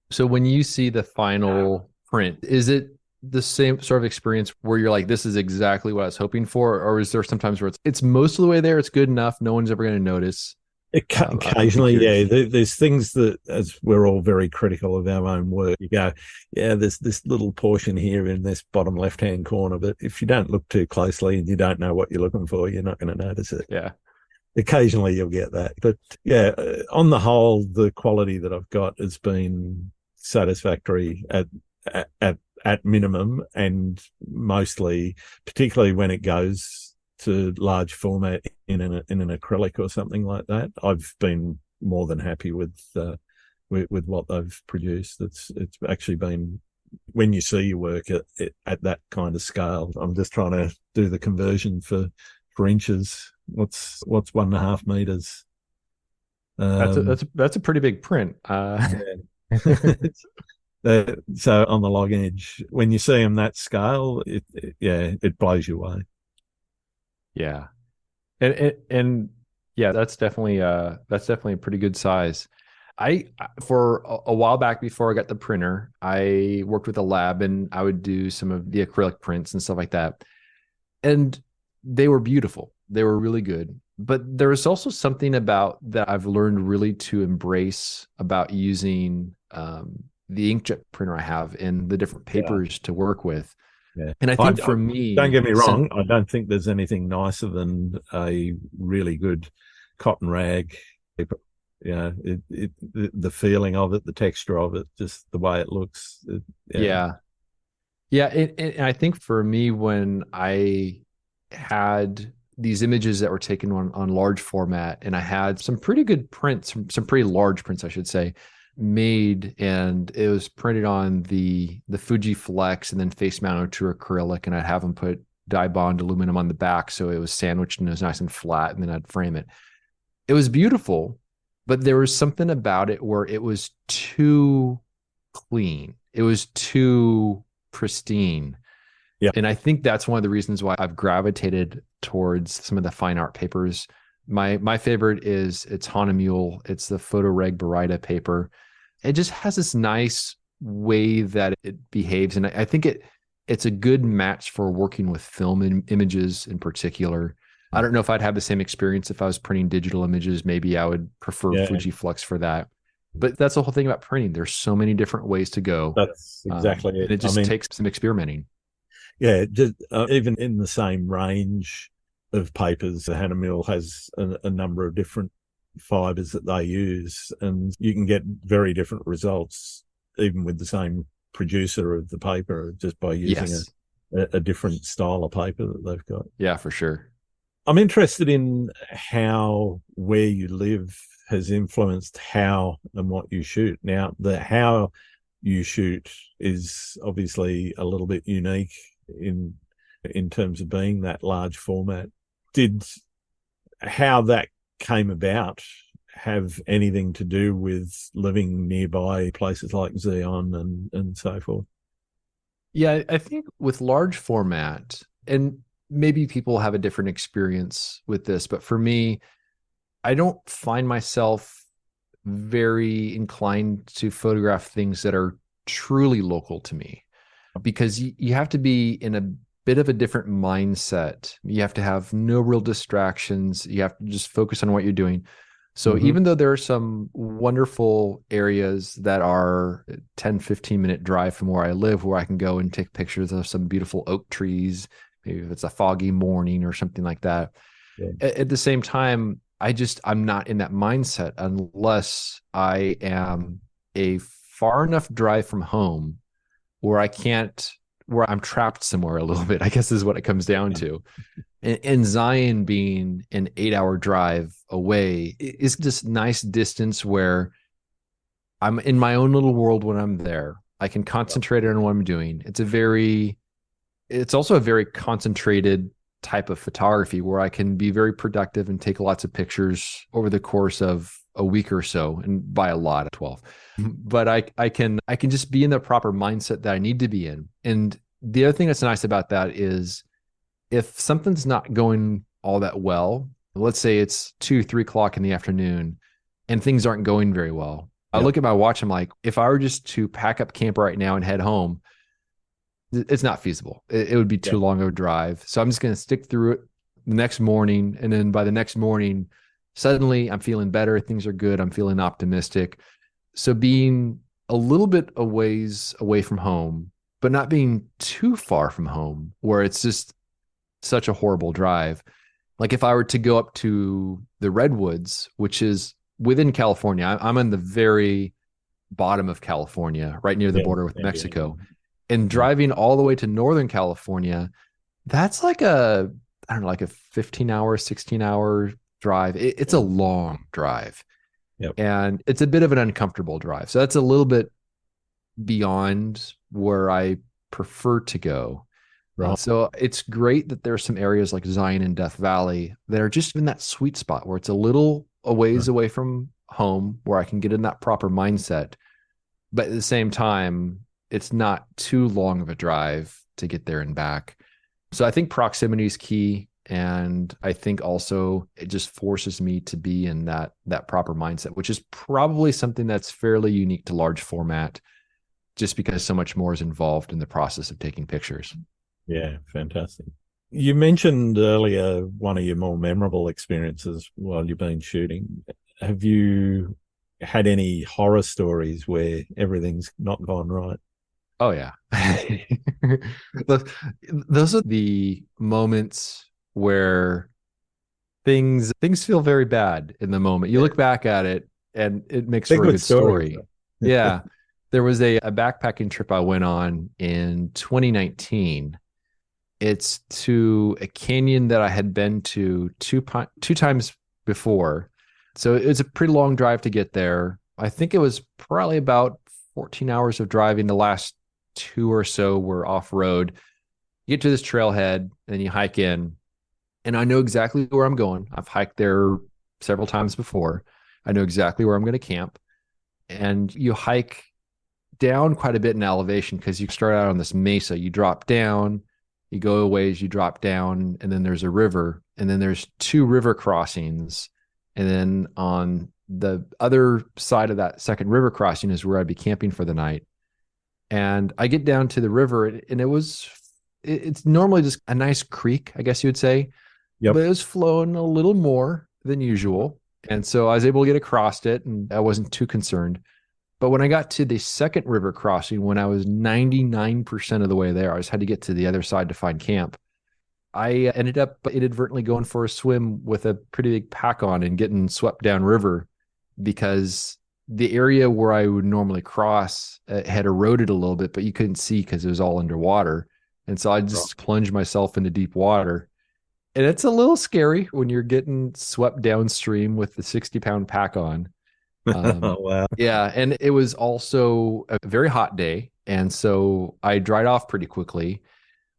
Speaker 2: So when you see the final print, is it the same sort of experience where you're like, this is exactly what I was hoping for? Or is there sometimes where it's most of the way there, it's good enough, no one's ever going to notice?
Speaker 1: Occasionally, yeah. There's things that, as we're all very critical of our own work, you go, yeah, there's this little portion here in this bottom left-hand corner, but if you don't look too closely and you don't know what you're looking for, you're not going to notice it.
Speaker 2: Yeah.
Speaker 1: Occasionally you'll get that. But yeah, on the whole, the quality that I've got has been satisfactory at minimum, and mostly, particularly when it goes to large format in an acrylic or something like that, I've been more than happy with what they've produced. It's actually been, when you see your work at that kind of scale. I'm just trying to do the conversion for inches. What's 1.5 meters?
Speaker 2: That's a pretty big print.
Speaker 1: So on the log edge, when you see them that scale, it blows you away.
Speaker 2: Yeah. And yeah, that's definitely a pretty good size. For a while back before I got the printer, I worked with a lab and I would do some of the acrylic prints and stuff like that. And they were beautiful. They were really good. But there was also something about that I've learned really to embrace about using the inkjet printer I have and the different papers to work with.
Speaker 1: Yeah.
Speaker 2: And I think for me,
Speaker 1: don't get me wrong, I don't think there's anything nicer than a really good cotton rag. The feeling of it, the texture of it, just the way it looks.
Speaker 2: Yeah. And I think for me, when I had these images that were taken on large format, and I had some pretty good prints, some pretty large prints, I should say, made, and it was printed on the Fuji Flex and then face mounted to acrylic, and I'd have them put dye bond aluminum on the back so it was sandwiched and it was nice and flat, and then I'd frame it. It was beautiful, but there was something about it where it was too clean. It was too pristine.
Speaker 1: Yeah.
Speaker 2: And I think that's one of the reasons why I've gravitated towards some of the fine art papers. My favorite it's Horne. It's the Photo Reg Baryta paper. It just has this nice way that it behaves. And I think it's a good match for working with film and images in particular. I don't know if I'd have the same experience if I was printing digital images. Maybe I would prefer Fuji Flex for that. But that's the whole thing about printing. There's so many different ways to go.
Speaker 1: That's exactly it.
Speaker 2: It just takes some experimenting.
Speaker 1: Yeah, just, even in the same range of papers, the Horne has a number of different fibers that they use, and you can get very different results even with the same producer of the paper just by using a different style of paper that they've got.
Speaker 2: Yeah, for sure.
Speaker 1: I'm interested in how where you live has influenced how and what you shoot. Now, the how you shoot is obviously a little bit unique in terms of being that large format. Did how that came about have anything to do with living nearby places like Zion and so forth?
Speaker 2: Yeah, I think with large format, and maybe people have a different experience with this, but for me, I don't find myself very inclined to photograph things that are truly local to me because you have to be in a bit of a different mindset. You have to have no real distractions. You have to just focus on what you're doing. So even though there are some wonderful areas that are 10, 15-minute drive from where I live, where I can go and take pictures of some beautiful oak trees, maybe if it's a foggy morning or something like that.
Speaker 1: Yeah.
Speaker 2: At the same time, I'm not in that mindset unless I am a far enough drive from home where where I'm trapped somewhere a little bit, I guess is what it comes down to. And Zion being an 8-hour drive away is this nice distance where I'm in my own little world when I'm there. I can concentrate on what I'm doing. It's also a very concentrated type of photography where I can be very productive and take lots of pictures over the course of a week or so, and by a lot, 12. But I can just be in the proper mindset that I need to be in. And the other thing that's nice about that is if something's not going all that well, let's say it's 2, 3 o'clock in the afternoon and things aren't going very well. I look at my watch. I'm like, if I were just to pack up camp right now and head home, it's not feasible. It would be too long of a drive. So I'm just going to stick through it the next morning. And then by the next morning, suddenly I'm feeling better. Things are good. I'm feeling optimistic. So being a little bit a ways away from home, but not being too far from home where it's just such a horrible drive. Like if I were to go up to the Redwoods, which is within California, I'm in the very bottom of California, right near the border with Mexico. And driving all the way to Northern California, that's like I don't know, like a 15-hour, 16-hour drive. It's a long drive. And it's a bit of an uncomfortable drive. So that's a little bit beyond where I prefer to go. Right. So it's great that there's some areas like Zion and Death Valley that are just in that sweet spot where it's a little a ways away from home where I can get in that proper mindset. But at the same time, it's not too long of a drive to get there and back. So I think proximity is key. And I think also it just forces me to be in that proper mindset, which is probably something that's fairly unique to large format, just because so much more is involved in the process of taking pictures.
Speaker 1: Yeah, fantastic. You mentioned earlier one of your more memorable experiences while you've been shooting. Have you had any horror stories where everything's not gone right?
Speaker 2: Oh, yeah. Those are the moments where things feel very bad in the moment. You look back at it and it makes for a good story. Yeah. There was a backpacking trip I went on in 2019. It's to a canyon that I had been to two times before. So it's a pretty long drive to get there. I think it was probably about 14 hours of driving. The last 2 or so were off-road. You get to this trailhead and you hike in. And I know exactly where I'm going. I've hiked there several times before. I know exactly where I'm going to camp. And you hike down quite a bit in elevation because you start out on this mesa. You drop down, you go a ways, you drop down, and then there's a river. And then there's 2 river crossings. And then on the other side of that second river crossing is where I'd be camping for the night. And I get down to the river, and it's normally just a nice creek, I guess you would say. But it was flowing a little more than usual. And so I was able to get across it, and I wasn't too concerned. But when I got to the second river crossing, when I was 99% of the way there, I just had to get to the other side to find camp. I ended up inadvertently going for a swim with a pretty big pack on and getting swept down river because the area where I would normally cross had eroded a little bit, but you couldn't see because it was all underwater. And so I just plunged myself into deep water. And it's a little scary when you're getting swept downstream with the 60-pound pack on.
Speaker 1: Oh, wow.
Speaker 2: Yeah. And it was also a very hot day. And so I dried off pretty quickly.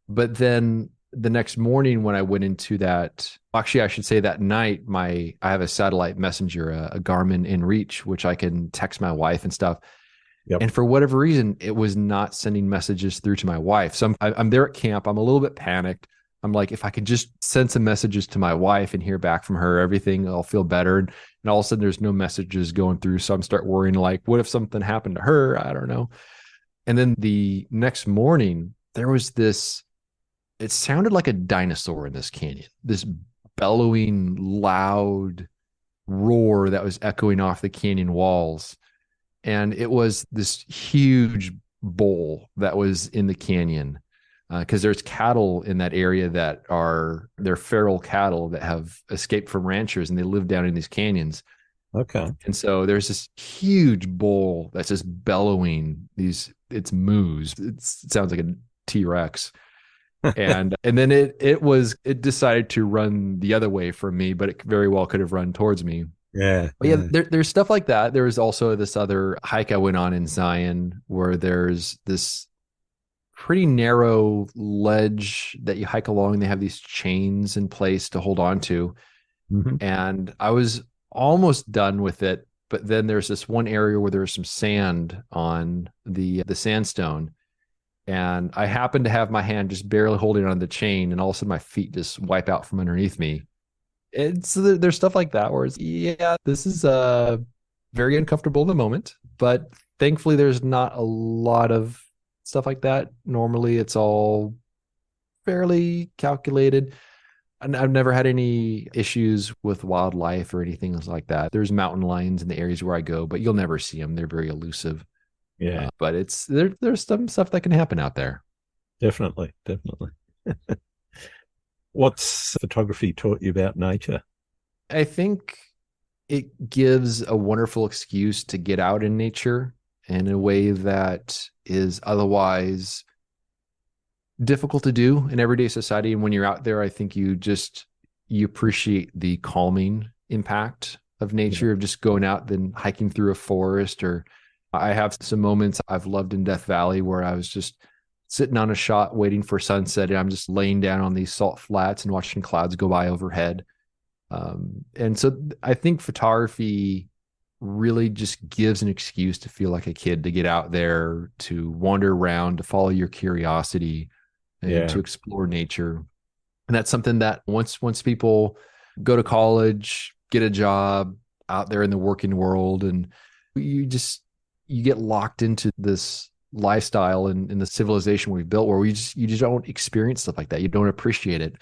Speaker 2: But then the next morning when I went into that, actually, I should say that night, I have a satellite messenger, a Garmin InReach, which I can text my wife and stuff.
Speaker 1: Yep.
Speaker 2: And for whatever reason, it was not sending messages through to my wife. So I'm there at camp. I'm a little bit panicked. I'm like, if I could just send some messages to my wife and hear back from her, everything, I'll feel better. And all of a sudden, there's no messages going through. So I'm start worrying, like, what if something happened to her? I don't know. And then the next morning, there was this, it sounded like a dinosaur in this canyon, this bellowing, loud roar that was echoing off the canyon walls. And it was this huge bull that was in the canyon, because there's cattle in that area they're feral cattle that have escaped from ranchers, and they live down in these canyons.
Speaker 1: Okay.
Speaker 2: And so there's this huge bull that's just bellowing its moos. It sounds like a T-Rex. And then it decided to run the other way from me, but it very well could have run towards me.
Speaker 1: Yeah.
Speaker 2: But yeah, there's stuff like that. There was also this other hike I went on in Zion where there's this pretty narrow ledge that you hike along. They have these chains in place to hold on to.
Speaker 1: Mm-hmm.
Speaker 2: And I was almost done with it, but then there's this one area where there's some sand on the sandstone. And I happened to have my hand just barely holding on the chain, and all of a sudden my feet just wipe out from underneath me. There's stuff like that where it's, yeah, this is very uncomfortable in the moment, but thankfully there's not a lot of stuff like that. Normally it's all fairly calculated. And I've never had any issues with wildlife or anything like that. There's mountain lions in the areas where I go, but you'll never see them. They're very elusive.
Speaker 1: Yeah.
Speaker 2: But there's some stuff that can happen out there.
Speaker 1: Definitely. What's photography taught you about nature?
Speaker 2: I think it gives a wonderful excuse to get out in nature in a way that is otherwise difficult to do in everyday society. And when you're out there, I think you appreciate the calming impact of nature, of just going out and hiking through a forest. Or I have some moments I've loved in Death Valley where I was just sitting on a shot waiting for sunset, and I'm just laying down on these salt flats and watching clouds go by overhead. And so I think photography really just gives an excuse to feel like a kid, to get out there, to wander around, to follow your curiosity, and to explore nature. And that's something that once people go to college, get a job out there in the working world, and you get locked into this lifestyle and in the civilization we've built, where you just don't experience stuff like that. You don't appreciate it.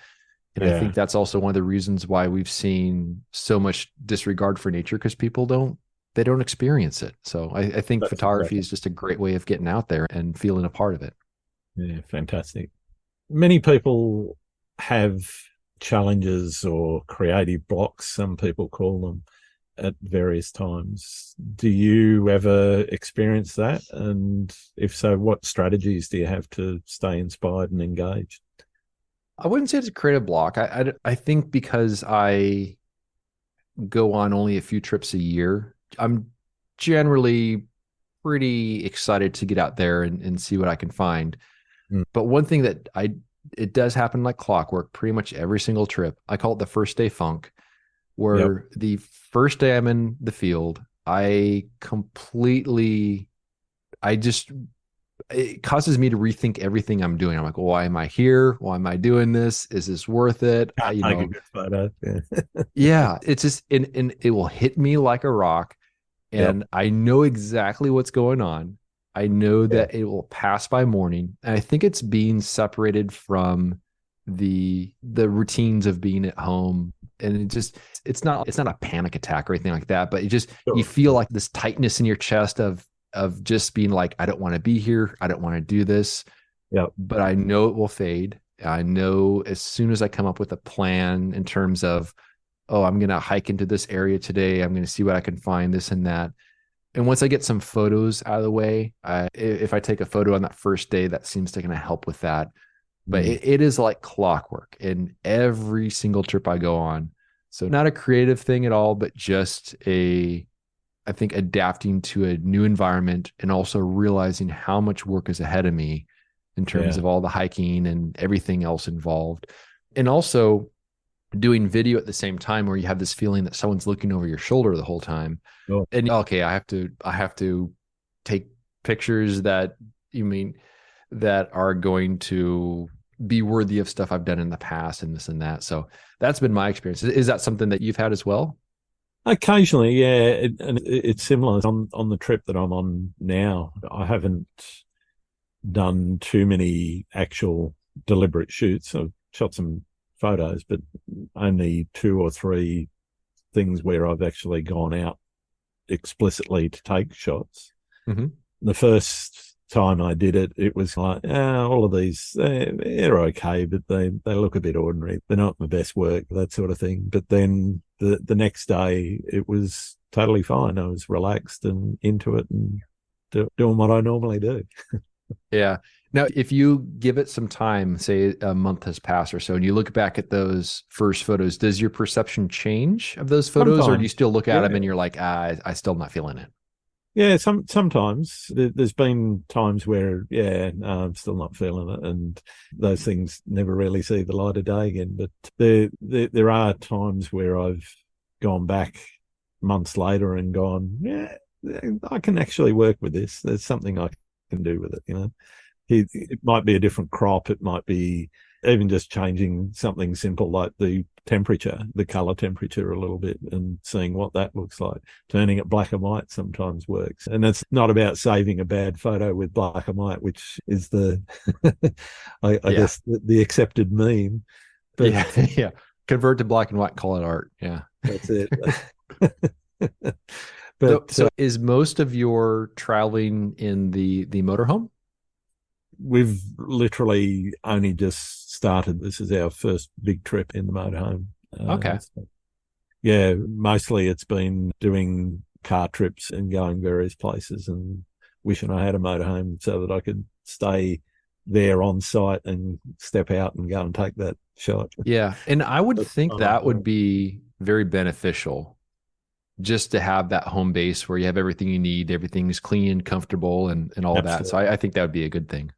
Speaker 2: And I think that's also one of the reasons why we've seen so much disregard for nature, because people don't experience it. So I think that's photography is just a great way of getting out there and feeling a part of it.
Speaker 1: Yeah, fantastic. Many people have challenges or creative blocks, some people call them, at various times. Do you ever experience that? And if so, what strategies do you have to stay inspired and engaged?
Speaker 2: I wouldn't say it's a creative block. I think because I go on only a few trips a year, I'm generally pretty excited to get out there and see what I can find. But one thing that it does happen like clockwork pretty much every single trip. I call it the first day funk, where the first day I'm in the field, it causes me to rethink everything I'm doing. I'm like, well, why am I here? Why am I doing this? Is this worth it?
Speaker 1: Take a good photo.
Speaker 2: Yeah, it's just, and it will hit me like a rock. And I know exactly what's going on. I know that it will pass by morning. And I think it's being separated from the routines of being at home. And it's not a panic attack or anything like that, but you feel like this tightness in your chest of just being like, I don't want to be here. I don't want to do this. But I know it will fade. I know as soon as I come up with a plan in terms of, oh, I'm going to hike into this area today, I'm going to see what I can find, this and that. And once I get some photos out of the way, if I take a photo on that first day, that seems to kind of help with that. but it is like clockwork in every single trip I go on. So not a creative thing at all, but just I think adapting to a new environment and also realizing how much work is ahead of me in terms of all the hiking and everything else involved. And also doing video at the same time where you have this feeling that someone's looking over your shoulder the whole time.
Speaker 1: Oh.
Speaker 2: And okay, I have to take pictures that are going to be worthy of stuff I've done in the past and this and that. So that's been my experience. Is that something that you've had as well?
Speaker 1: Occasionally, yeah, and it's similar on the trip that I'm on now. I haven't done too many actual deliberate shoots. I've shot some photos, but only 2 or 3 things where I've actually gone out explicitly to take shots.
Speaker 2: Mm-hmm.
Speaker 1: The first time I did it, it was like, all of these, they're okay, but they look a bit ordinary. They're not my best work, that sort of thing. But then the next day, it was totally fine. I was relaxed and into it and doing what I normally do.
Speaker 2: Yeah. Now, if you give it some time, say a month has passed or so, and you look back at those first photos, does your perception change of those photos?
Speaker 1: Sometimes,
Speaker 2: or do you still look at them and you're like, I still not feeling it?
Speaker 1: Yeah, sometimes there's been times where, no, I'm still not feeling it, and those things never really see the light of day again. But there are times where I've gone back months later and gone, yeah, I can actually work with this. There's something I can do with it. It might be a different crop. It might be even just changing something simple like the color temperature a little bit and seeing what that looks like. Turning it black and white sometimes works. And it's not about saving a bad photo with black and white, which is I guess the accepted meme.
Speaker 2: But yeah. Convert to black and white, call it art. Yeah.
Speaker 1: That's it.
Speaker 2: But so is most of your traveling in the motorhome?
Speaker 1: We've literally only just started. This is our first big trip in the motorhome.
Speaker 2: Okay.
Speaker 1: Yeah, mostly it's been doing car trips and going various places and wishing I had a motorhome so that I could stay there on site and step out and go and take that shot.
Speaker 2: Yeah. And I would think that would be very beneficial just to have that home base where you have everything you need, everything's clean, comfortable, and all Absolutely. That. So I think that would be a good thing.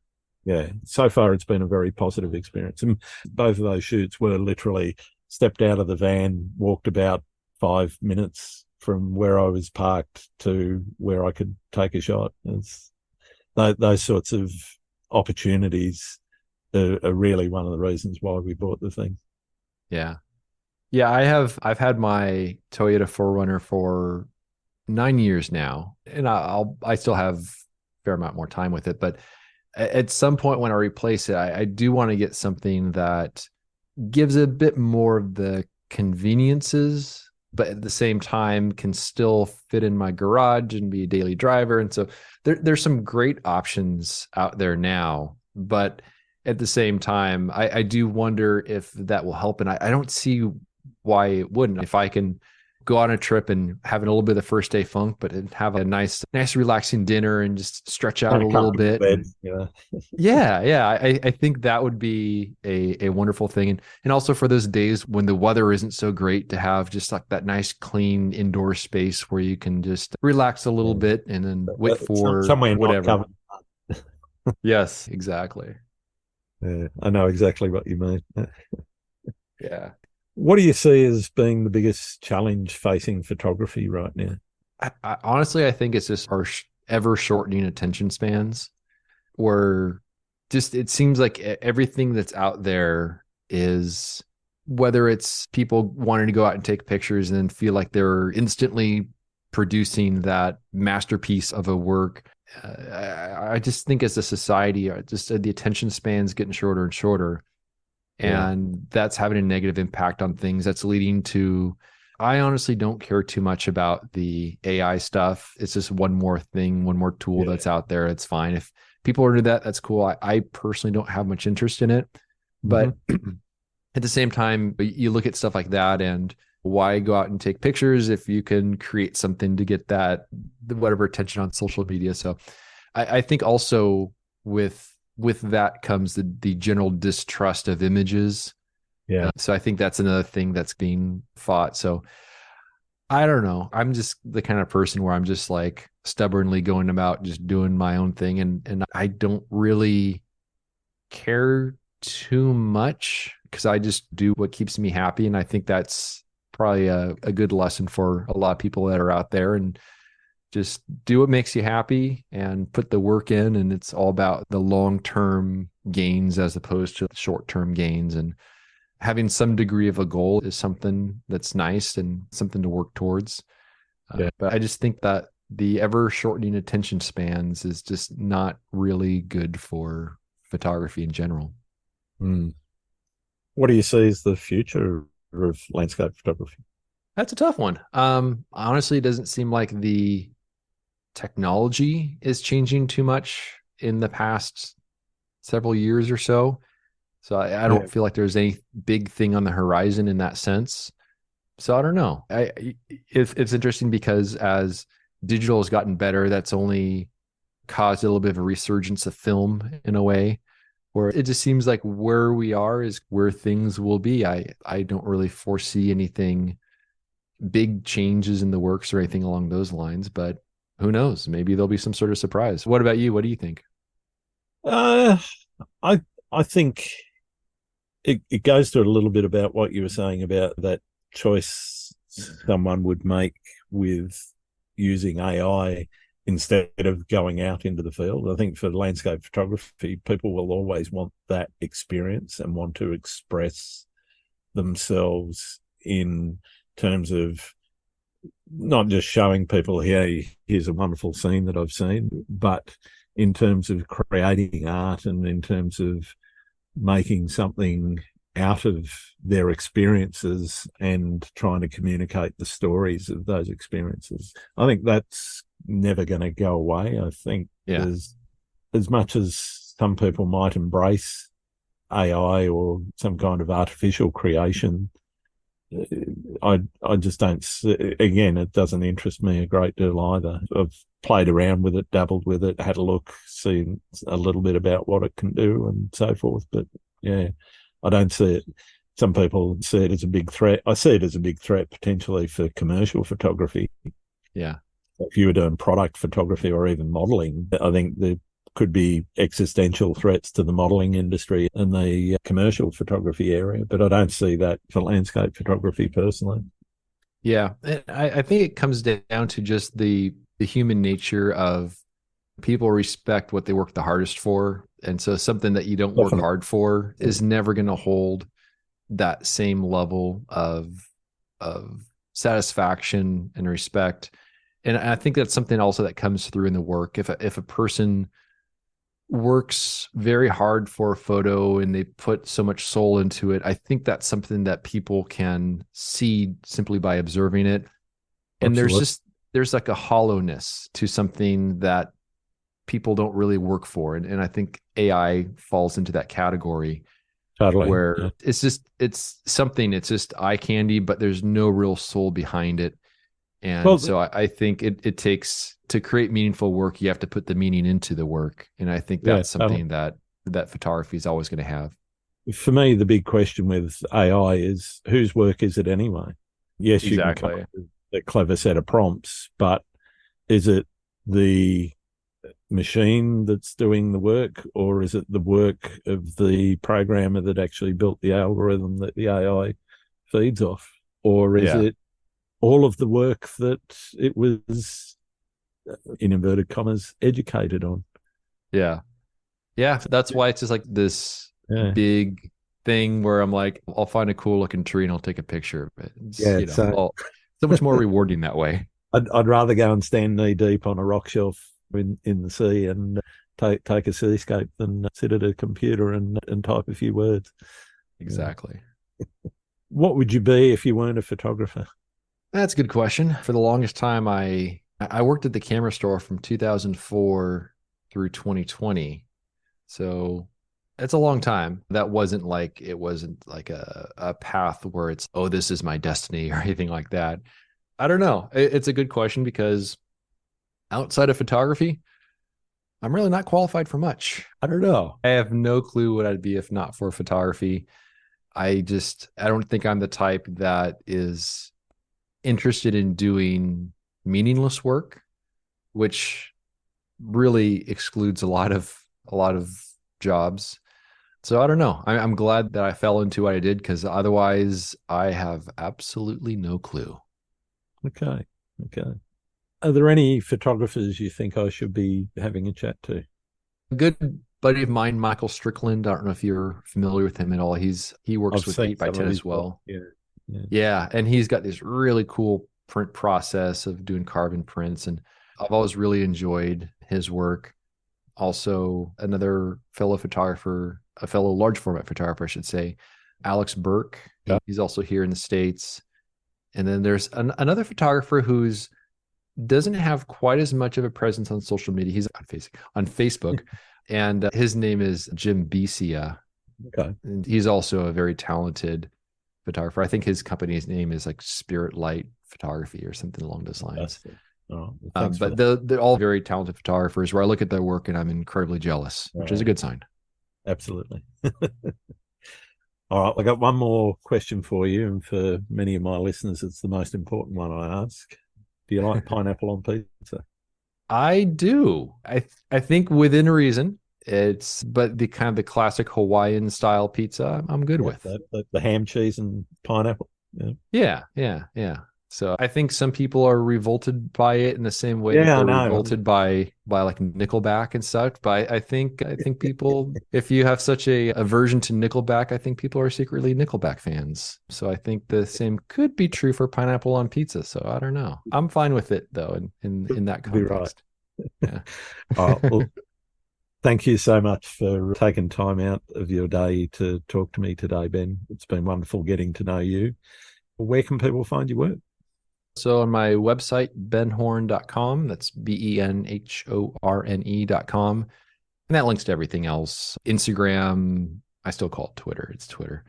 Speaker 1: Yeah, so far it's been a very positive experience. And both of those shoots were literally stepped out of the van, walked about 5 minutes from where I was parked to where I could take a shot. Those sorts of opportunities are really one of the reasons why we bought the thing.
Speaker 2: Yeah. Yeah, I've had my Toyota 4Runner for 9 years now, and I still have a fair amount more time with it, but at some point when I replace it, I do want to get something that gives a bit more of the conveniences, but at the same time can still fit in my garage and be a daily driver. And so there's some great options out there now, but at the same time, I do wonder if that will help. And I don't see why it wouldn't. If I can go on a trip and have a little bit of the first day funk, but have a nice relaxing dinner and just stretch out a little bit. I think that would be a wonderful thing. And also for those days when the weather isn't so great, to have just like that nice, clean indoor space where you can just relax a little bit and then wait for
Speaker 1: somewhere
Speaker 2: whatever. Yes, exactly.
Speaker 1: Yeah, I know exactly what you mean.
Speaker 2: Yeah.
Speaker 1: What do you see as being the biggest challenge facing photography right now?
Speaker 2: Honestly, I think it's just our ever shortening attention spans, where just it seems like everything that's out there is, whether it's people wanting to go out and take pictures and then feel like they're instantly producing that masterpiece of a work. I just think as a society, just the attention spans getting shorter and shorter. And that's having a negative impact on things. That's leading to, I honestly don't care too much about the AI stuff. It's just one more thing, one more tool that's out there. It's fine. If people are into that, that's cool. I personally don't have much interest in it. But at the same time, you look at stuff like that, and why go out and take pictures if you can create something to get that whatever attention on social media? So I think also with with that comes the general distrust of images.
Speaker 1: Yeah.
Speaker 2: So I think that's another thing that's being fought. So I don't know. I'm just the kind of person where I'm just like stubbornly going about just doing my own thing, and I don't really care too much because I just do what keeps me happy. And I think that's probably a good lesson for a lot of people that are out there, and just do what makes you happy and put the work in. And it's all about the long-term gains as opposed to short-term gains. And having some degree of a goal is something that's nice and something to work towards.
Speaker 1: Yeah.
Speaker 2: But I just think that the ever shortening attention spans is just not really good for photography in general.
Speaker 1: Mm. What do you see as the future of landscape photography?
Speaker 2: That's a tough one. Honestly, it doesn't seem like the technology is changing too much in the past several years or so. So I
Speaker 1: Yeah.
Speaker 2: don't feel like there's any big thing on the horizon in that sense. So I don't know. It's interesting because as digital has gotten better, that's only caused a little bit of a resurgence of film in a way, where it just seems like where we are is where things will be. I don't really foresee anything big changes in the works or anything along those lines, but who knows? Maybe there'll be some sort of surprise. What about you? What do you think?
Speaker 1: Uh, I I think it goes to a little bit about what you were saying about that choice someone would make with using AI instead of going out into the field. I think for landscape photography, people will always want that experience and want to express themselves in terms of not just showing people, hey, here's a wonderful scene that I've seen, but in terms of creating art and in terms of making something out of their experiences and trying to communicate the stories of those experiences. I think that's never going to go away. I think there's, as much as some people might embrace AI or some kind of artificial creation, I just don't see, again, it doesn't interest me a great deal either. I've played around with it, dabbled with it, had a look, seen a little bit about what it can do and so forth. But yeah, I don't see it. Some people see it as a big threat. I see it as a big threat potentially for commercial photography.
Speaker 2: Yeah.
Speaker 1: If you were doing product photography or even modeling, I think there could be existential threats to the modeling industry and the commercial photography area, but I don't see that for landscape photography personally.
Speaker 2: Yeah. I think it comes down to just the human nature of people respect what they work the hardest for. And so something that you don't work
Speaker 1: Definitely.
Speaker 2: hard for is never going to hold that same level of satisfaction and respect. And I think that's something also that comes through in the work. If a person works very hard for a photo and they put so much soul into it, I think that's something that people can see simply by observing it. And
Speaker 1: Absolutely.
Speaker 2: there's like a hollowness to something that people don't really work for. And I think AI falls into that category
Speaker 1: Totally.
Speaker 2: where
Speaker 1: Yeah.
Speaker 2: it's something, it's just eye candy, but there's no real soul behind it. And
Speaker 1: Well,
Speaker 2: so I think it takes, to create meaningful work, you have to put the meaning into the work. And I think
Speaker 1: yeah,
Speaker 2: that's
Speaker 1: totally.
Speaker 2: something that photography is always going to have.
Speaker 1: For me, the big question with AI is whose work is it anyway? Yes, you can come
Speaker 2: Exactly.
Speaker 1: up with a clever set of prompts, but is it the machine that's doing the work, or is it the work of the programmer that actually built the algorithm that the AI feeds off? Or is
Speaker 2: Yeah.
Speaker 1: it all of the work that it was, in inverted commas, educated on?
Speaker 2: Yeah. Yeah. That's why it's just like this
Speaker 1: Yeah.
Speaker 2: big thing where I'm like, I'll find a cool looking tree and I'll take a picture of it. It's,
Speaker 1: Yeah. So
Speaker 2: so much more rewarding that way.
Speaker 1: I'd rather go and stand knee deep on a rock shelf in the sea and take a seascape than sit at a computer and type a few words. Yeah.
Speaker 2: Exactly.
Speaker 1: What would you be if you weren't a photographer?
Speaker 2: That's a good question. For the longest time, I worked at the camera store from 2004 through 2020. So it's a long time. That wasn't like, it wasn't like a path where it's, oh, this is my destiny or anything like that. I don't know. It's a good question because outside of photography, I'm really not qualified for much.
Speaker 1: I don't know.
Speaker 2: I have no clue what I'd be if not for photography. I don't think I'm the type that is interested in doing meaningless work, which really excludes a lot of jobs. So I don't know. I'm glad that I fell into what I did, because otherwise I have absolutely no clue.
Speaker 1: Okay. Okay. Are there any photographers you think I should be having a chat to?
Speaker 2: A good buddy of mine, Michael Strickland. I don't know if you're familiar with him at all. He works
Speaker 1: I've
Speaker 2: with
Speaker 1: seen
Speaker 2: 8 by
Speaker 1: some of
Speaker 2: 10
Speaker 1: his
Speaker 2: as
Speaker 1: work.
Speaker 2: well.
Speaker 1: Yeah. Yeah.
Speaker 2: Yeah, and he's got this really cool print process of doing carbon prints, and I've always really enjoyed his work. Also, another fellow photographer, a fellow large format photographer, I should say, Alex Burke.
Speaker 1: Yeah.
Speaker 2: He's also here in the States. And then there's another photographer who's doesn't have quite as much of a presence on social media. He's on Facebook, and his name is Jim Becia.
Speaker 1: Okay.
Speaker 2: And he's also a very talented photographer. I think his company's name is like Spirit Light Photography or something along those lines.
Speaker 1: Oh, well, thanks for
Speaker 2: But
Speaker 1: that.
Speaker 2: they're all very talented photographers where I look at their work and I'm incredibly jealous, which is a good sign.
Speaker 1: Absolutely. All right, I got one more question for you, and for many of my listeners, it's the most important one I ask. Do you like pineapple on pizza?
Speaker 2: I do. I think within reason. But the kind of the classic Hawaiian style pizza I'm good with.
Speaker 1: The ham, cheese, and pineapple.
Speaker 2: Yeah. So I think some people are revolted by it in the same way that
Speaker 1: Yeah, I
Speaker 2: they're
Speaker 1: know.
Speaker 2: revolted by like Nickelback and such. But I think people, if you have such a aversion to Nickelback, I think people are secretly Nickelback fans. So I think the same could be true for pineapple on pizza. So I don't know. I'm fine with it though in that
Speaker 1: Be right.
Speaker 2: context. Yeah.
Speaker 1: Well, thank you so much for taking time out of your day to talk to me today, Ben. It's been wonderful getting to know you. Where can people find your work?
Speaker 2: So on my website, benhorne.com, that's benhorne.com. And that links to everything else. Instagram, I still call it Twitter. It's Twitter.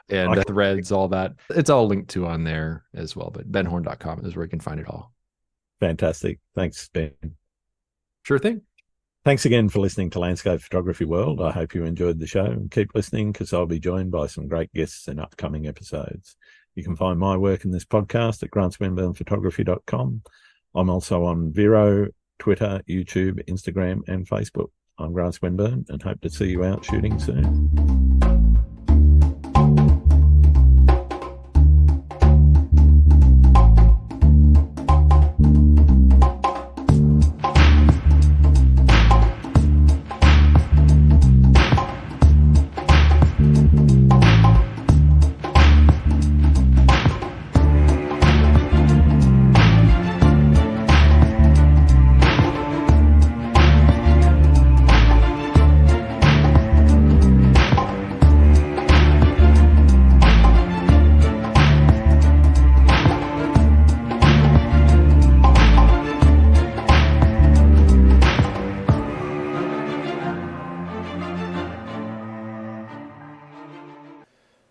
Speaker 2: And Threads, all that. It's all linked to on there as well. But benhorne.com is where you can find it all.
Speaker 1: Fantastic. Thanks, Ben.
Speaker 2: Sure thing.
Speaker 1: Thanks again for listening to Landscape Photography World. I hope you enjoyed the show, and keep listening, because I'll be joined by some great guests in upcoming episodes. You can find my work in this podcast at grantswinburnphotography.com. I'm also on Vero, Twitter, YouTube, Instagram, and Facebook. I'm Grant Swinburne, and hope to see you out shooting soon.